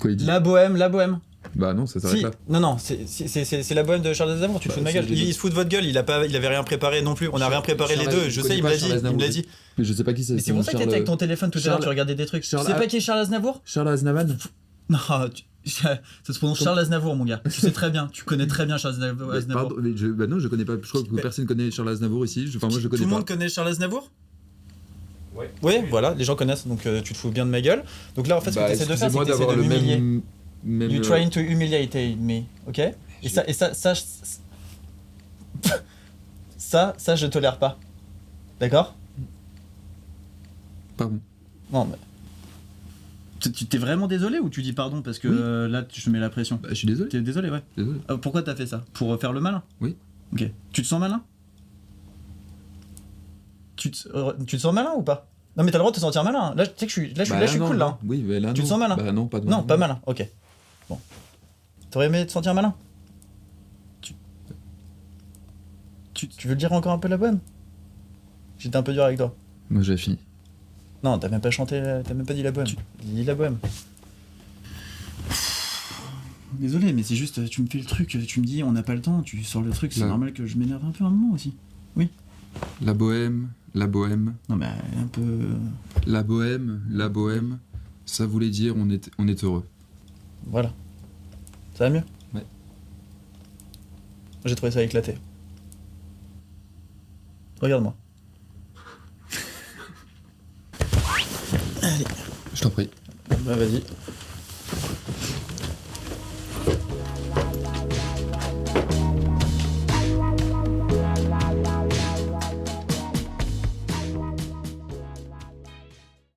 Quoi il dit? La bohème. Bah non, ça s'arrête Si, là. non, c'est la bohème de Charles Aznavour, tu te Bah, fous de ma si, gueule. je l'ai dit. Il se fout de votre gueule, il avait rien préparé non plus. On a rien préparé les Charles- deux, je je sais, connais il pas me l'a Charles dit. Aznavour. dit. Mais je sais pas qui c'est. Mais c'est pour ça que t'étais avec ton téléphone tout à l'heure, Charles- tu regardais des trucs. Tu Charles- sais pas qui est Charles Aznavour? Charles Aznavan. Non, ça se prononce Charles Aznavour, mon gars. Tu sais très bien, tu connais très bien Charles Aznavour. Pardon, mais bah non, je connais pas. Je crois que Mais- personne connaît Charles Aznavour ici. Enfin, moi je connais Tout le pas. monde connaît Charles Aznavour? Ouais. Oui, voilà, les gens connaissent, donc tu te fous bien de ma gueule. Donc là, en fait, ce que Bah, tu essaies de faire, c'est excusez-moi que tu essaies d'avoir de le m'humilier. même. You're trying to humiliate me, ok? Et ça, je tolère pas. D'accord? Pardon. Non, mais. Tu t'es vraiment désolé ou tu dis pardon parce que Oui. là, tu te mets la pression? Bah, je suis désolé. T'es désolé, ouais. Désolé. Pourquoi t'as fait ça? Pour faire le malin? Oui. Ok. Tu te sens malin? Tu te sens malin ou pas? Non, mais t'as le droit de te sentir malin. Là, tu sais que je suis non, cool là. non. Oui, mais là. Tu te non. sens malin? Bah non, pas de Non, pas malin, ok. Bon. T'aurais aimé te sentir malin? Tu veux le dire encore un peu la bonne? J'étais un peu dur avec toi. Moi j'ai fini. Non, t'as même pas chanté, t'as même pas dit la bohème. Dis la bohème. Désolé, mais c'est juste, tu me fais le truc, tu me dis on n'a pas le temps, tu sors le truc, c'est Là. normal que je m'énerve un peu un moment aussi. Oui. La bohème, la bohème, Non, mais un peu. la bohème, ça voulait dire on est heureux. Voilà. Ça va mieux? Ouais. J'ai trouvé ça éclaté. Regarde-moi. Je t'en prie. Bah, vas-y.